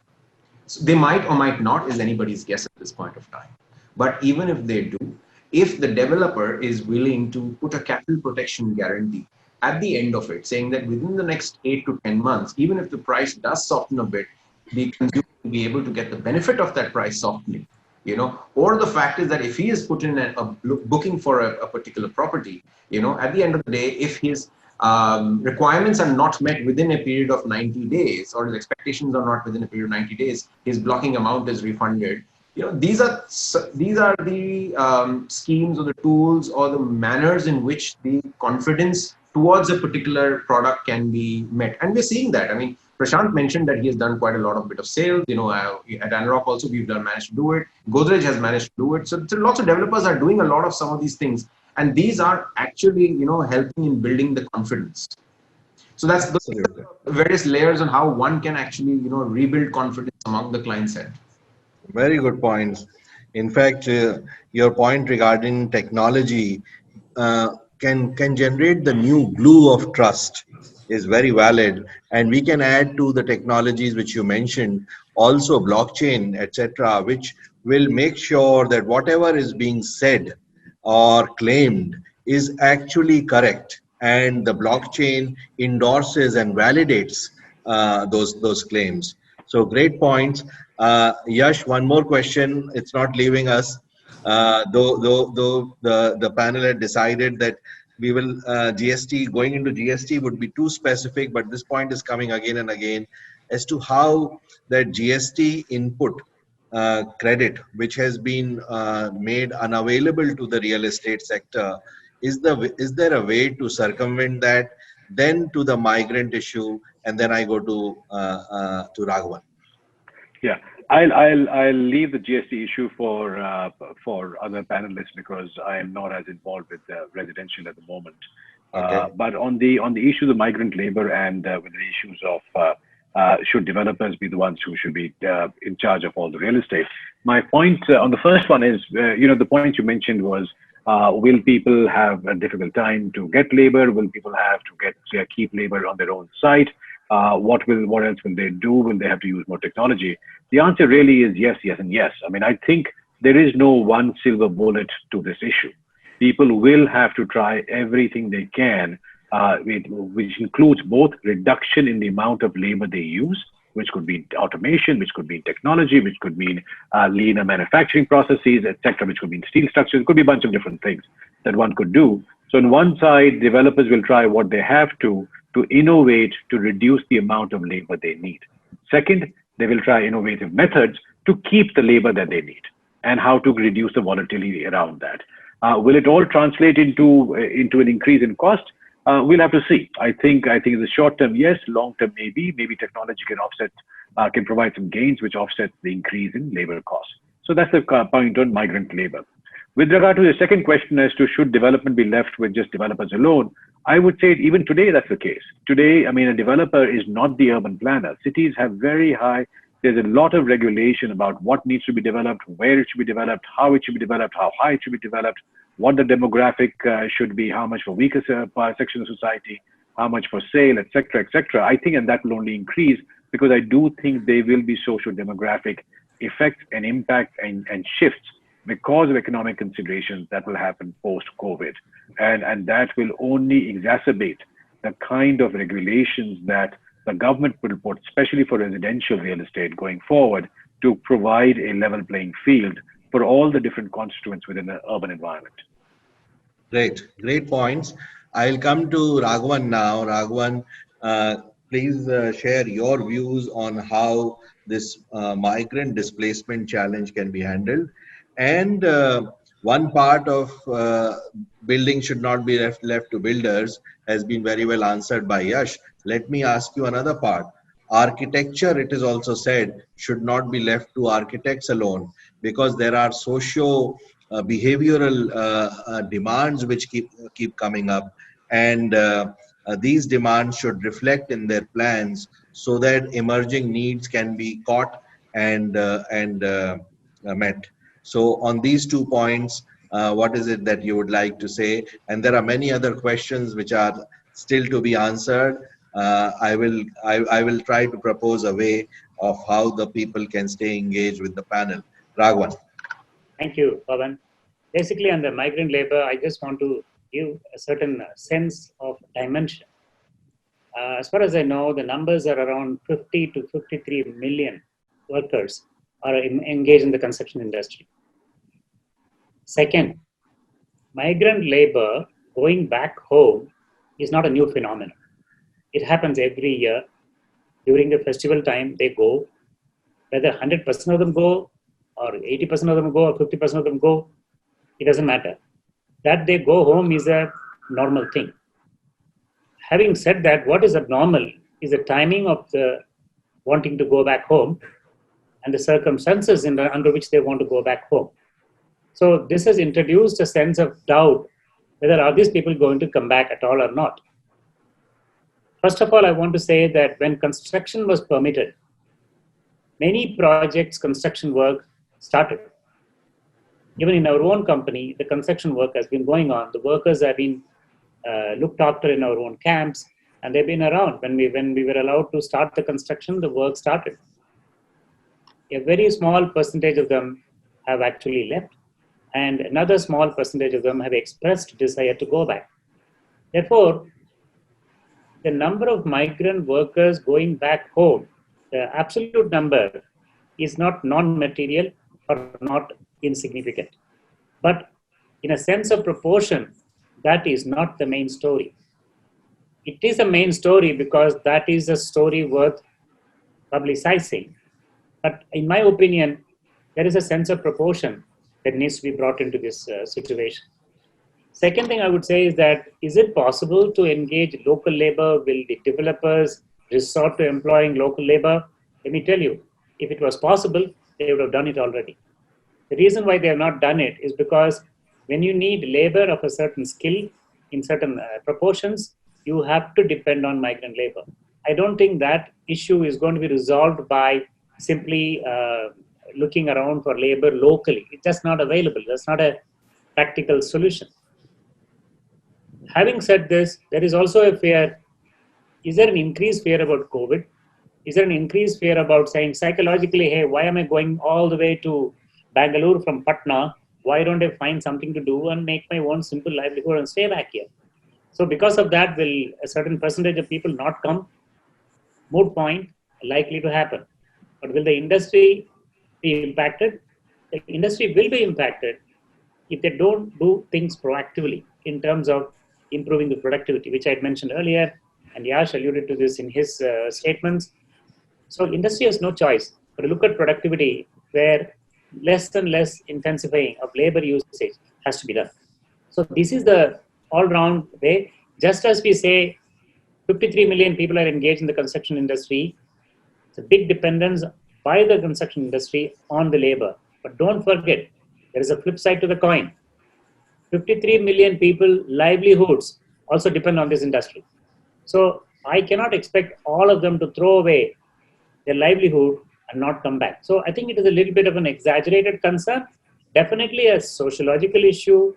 [SPEAKER 1] So they might or might not, is anybody's guess at this point of time. But even if they do, if the developer is willing to put a capital protection guarantee at the end of it, saying that within the next 8 to 10 months, even if the price does soften a bit, the consumer will be able to get the benefit of that price softening, or the fact is that if he is put in a booking for a particular property, at the end of the day, if his requirements are not met within a period of 90 days, or his expectations are not within a period of 90 days, his blocking amount is refunded. These are the schemes or the tools or the manners in which the confidence towards a particular product can be met. And we're seeing that. I mean, Prashant mentioned that he has done quite a lot of bit of sales. At Anarock also, we've managed to do it. Godrej has managed to do it. So lots of developers are doing a lot of some of these things. And these are actually, helping in building the confidence. So that's the various layers on how one can actually, rebuild confidence among the client set.
[SPEAKER 3] Very good points. In fact, your point regarding technology, can generate the new glue of trust is very valid, and we can add to the technologies which you mentioned, also blockchain, etc., which will make sure that whatever is being said or claimed is actually correct, and the blockchain endorses and validates those claims. So great points. Yash, one more question. It's not leaving us. Though the panel had decided that we will GST, going into GST would be too specific, but this point is coming again and again as to how that GST input credit, which has been made unavailable to the real estate sector, is there a way to circumvent that? Then to the migrant issue, and then I go to Raghavan.
[SPEAKER 7] Yeah, I'll leave the GST issue for other panelists because I am not as involved with residential at the moment.
[SPEAKER 3] Okay.
[SPEAKER 7] But on the issue of the migrant labor and with the issues of should developers be the ones who should be in charge of all the real estate? My point on the first one is, the point you mentioned was, will people have a difficult time to get labor? Will people have to keep labor on their own site? What else will they do? Will they have to use more technology? The answer really is yes, yes, and yes. I mean, I think there is no one silver bullet to this issue. People will have to try everything they can, which includes both reduction in the amount of labor they use, which could be automation, which could be technology, which could mean leaner manufacturing processes, etc., which could mean steel structures. It could be a bunch of different things that one could do. So on one side, developers will try what they have to innovate to reduce the amount of labor they need. Second, they will try innovative methods to keep the labor that they need and how to reduce the volatility around that. Will it all translate into an increase in cost? We'll have to see. I think in the short term, yes. Long term, maybe technology can provide some gains which offset the increase in labor costs. So that's the point on migrant labor. With regard to the second question as to should development be left with just developers alone, I would say even today that's the case. Today, I mean, a developer is not the urban planner. Cities have there's a lot of regulation about what needs to be developed, where it should be developed, how it should be developed, how high it should be developed, what the demographic should be, how much for weaker section of society, how much for sale, etc., etc. I think, and that will only increase because I do think there will be social demographic effects and impact and shifts because of economic considerations that will happen post-COVID. And that will only exacerbate the kind of regulations that the government will put, especially for residential real estate going forward, to provide a level playing field for all the different constituents within the urban environment.
[SPEAKER 3] Great points. I'll come to Raghavan now. Raghavan, please share your views on how this migrant displacement challenge can be handled. And one part of building should not be left to builders has been very well answered by Yash. Let me ask you another part. Architecture, it is also said, should not be left to architects alone because there are behavioral demands which keep coming up, and these demands should reflect in their plans so that emerging needs can be caught and met. So on these 2 points, what is it that you would like to say? And there are many other questions which are still to be answered. I will try to propose a way of how the people can stay engaged with the panel. Raghavan.
[SPEAKER 4] Thank you, Pavan. Basically, on the migrant labor, I just want to give a certain sense of dimension. As far as I know, the numbers are around 50 to 53 million workers are engaged in the construction industry. Second, migrant labor going back home is not a new phenomenon. It happens every year. During the festival time, they go. Whether 100% of them go, or 80% of them go, or 50% of them go, it doesn't matter. That they go home is a normal thing. Having said that, what is abnormal is the timing of the wanting to go back home and the circumstances under which they want to go back home. So this has introduced a sense of doubt whether are these people going to come back at all or not. First of all, I want to say that when construction was permitted, many projects, construction work started. Even in our own company, the construction work has been going on. The workers have been looked after in our own camps, and they've been around. When we were allowed to start the construction, the work started. A very small percentage of them have actually left, and another small percentage of them have expressed desire to go back. Therefore, the number of migrant workers going back home, the absolute number is not non-material or not insignificant. But in a sense of proportion, that is not the main story. It is a main story because that is a story worth publicizing. But in my opinion, there is a sense of proportion that needs to be brought into this situation. Second thing I would say is that, is it possible to engage local labor? Will the developers resort to employing local labor? Let me tell you, if it was possible, they would have done it already. The reason why they have not done it is because when you need labor of a certain skill in certain proportions, you have to depend on migrant labor. I don't think that issue is going to be resolved by simply looking around for labor locally. It's just not available. That's not a practical solution. Having said this, there is also a fear. Is there an increased fear about COVID? Is there an increased fear about saying psychologically, hey, why am I going all the way to Bangalore from Patna? Why don't I find something to do and make my own simple livelihood and stay back here? So because of that, will a certain percentage of people not come? Moot point, likely to happen. But will the industry be impacted? The industry will be impacted if they don't do things proactively in terms of improving the productivity, which I had mentioned earlier, and Yash alluded to this in his statements. So industry has no choice but to look at productivity where less and less intensifying of labor usage has to be done. So this is the all-round way. Just as we say 53 million people are engaged in the construction industry, it's a big dependence by the construction industry on the labor. But don't forget, there is a flip side to the coin. 53 million people, livelihoods also depend on this industry. So I cannot expect all of them to throw away their livelihood and not come back. So I think it is a little bit of an exaggerated concern. Definitely a sociological issue,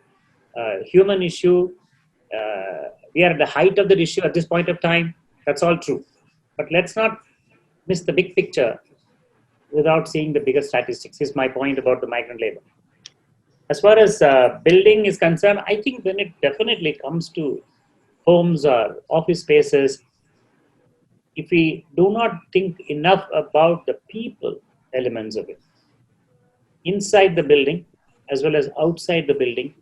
[SPEAKER 4] human issue. We are at the height of the issue at this point of time. That's all true. But let's not miss the big picture without seeing the bigger statistics, is my point about the migrant labor. As far as building is concerned, I think when it definitely comes to homes or office spaces, if we do not think enough about the people elements of it, inside the building as well as outside the building,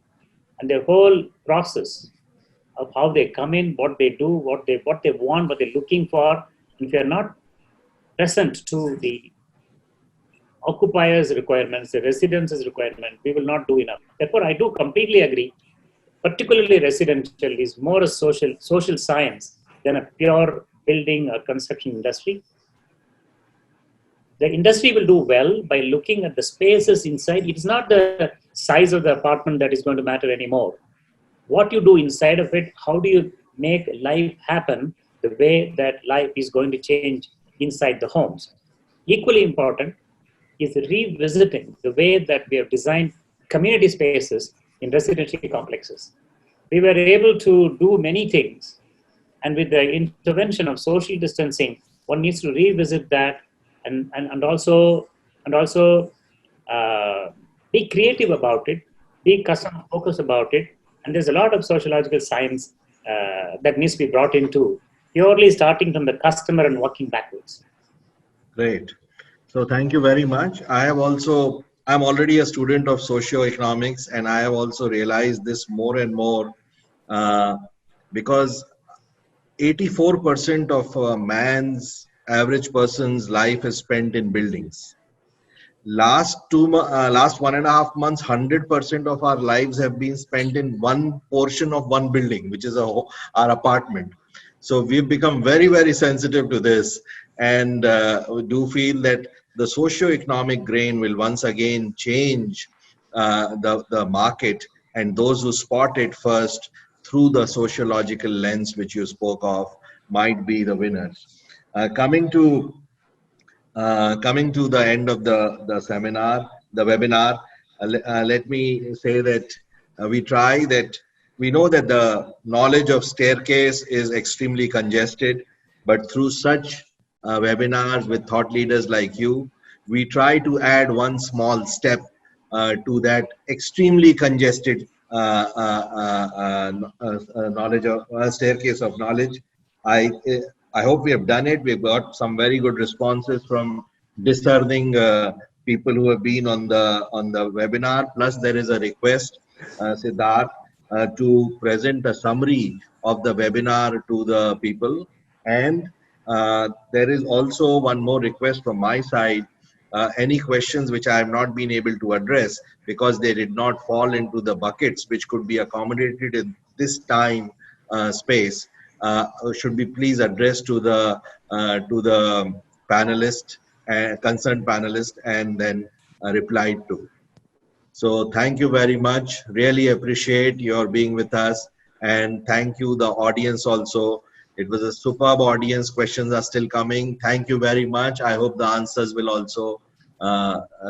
[SPEAKER 4] and their whole process of how they come in, what they do, what they want, what they're looking for, if you're not present to the occupiers' requirements, the residents' requirement, we will not do enough. Therefore, I do completely agree. Particularly residential is more a social science than a pure building or construction industry. The industry will do well by looking at the spaces inside. It is not the size of the apartment that is going to matter anymore. What you do inside of it, how do you make life happen the way that life is going to change inside the homes? Equally important is revisiting the way that we have designed community spaces in residential complexes. We were able to do many things, and with the intervention of social distancing, one needs to revisit that and also be creative about it, be customer focused about it, and there's a lot of sociological science that needs to be brought into purely starting from the customer and working backwards.
[SPEAKER 3] Great. So thank you very much. I'm already a student of socioeconomics, and I have also realized this more and more because 84% of a average person's life is spent in buildings. Last 1.5 months, 100% of our lives have been spent in one portion of one building, which is our apartment. So we've become very, very sensitive to this, and we do feel that the socio-economic grain will once again change the market, and those who spot it first through the sociological lens which you spoke of might be the winners. Coming to the end of the webinar, let me say that we try that we know that the knowledge of staircase is extremely congested, but through such webinars with thought leaders like you, we try to add one small step to that extremely congested knowledge of staircase of knowledge. I hope we have done it. We've got some very good responses from discerning people who have been on the webinar. Plus, there is a request, Siddharth, to present a summary of the webinar to the people. And there is also one more request from my side. Any questions which I have not been able to address because they did not fall into the buckets which could be accommodated in this time space should be please addressed to the panelist, concerned panelist, and then replied to. So thank you very much. Really appreciate your being with us, and thank you the audience also. It was a superb audience. Questions are still coming. Thank you very much. I hope the answers will also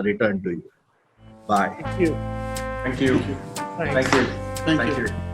[SPEAKER 3] return to you. Bye.
[SPEAKER 5] Thank you.
[SPEAKER 1] Thank you.
[SPEAKER 5] Thanks.
[SPEAKER 1] Thank you.
[SPEAKER 6] Thank you.
[SPEAKER 1] You.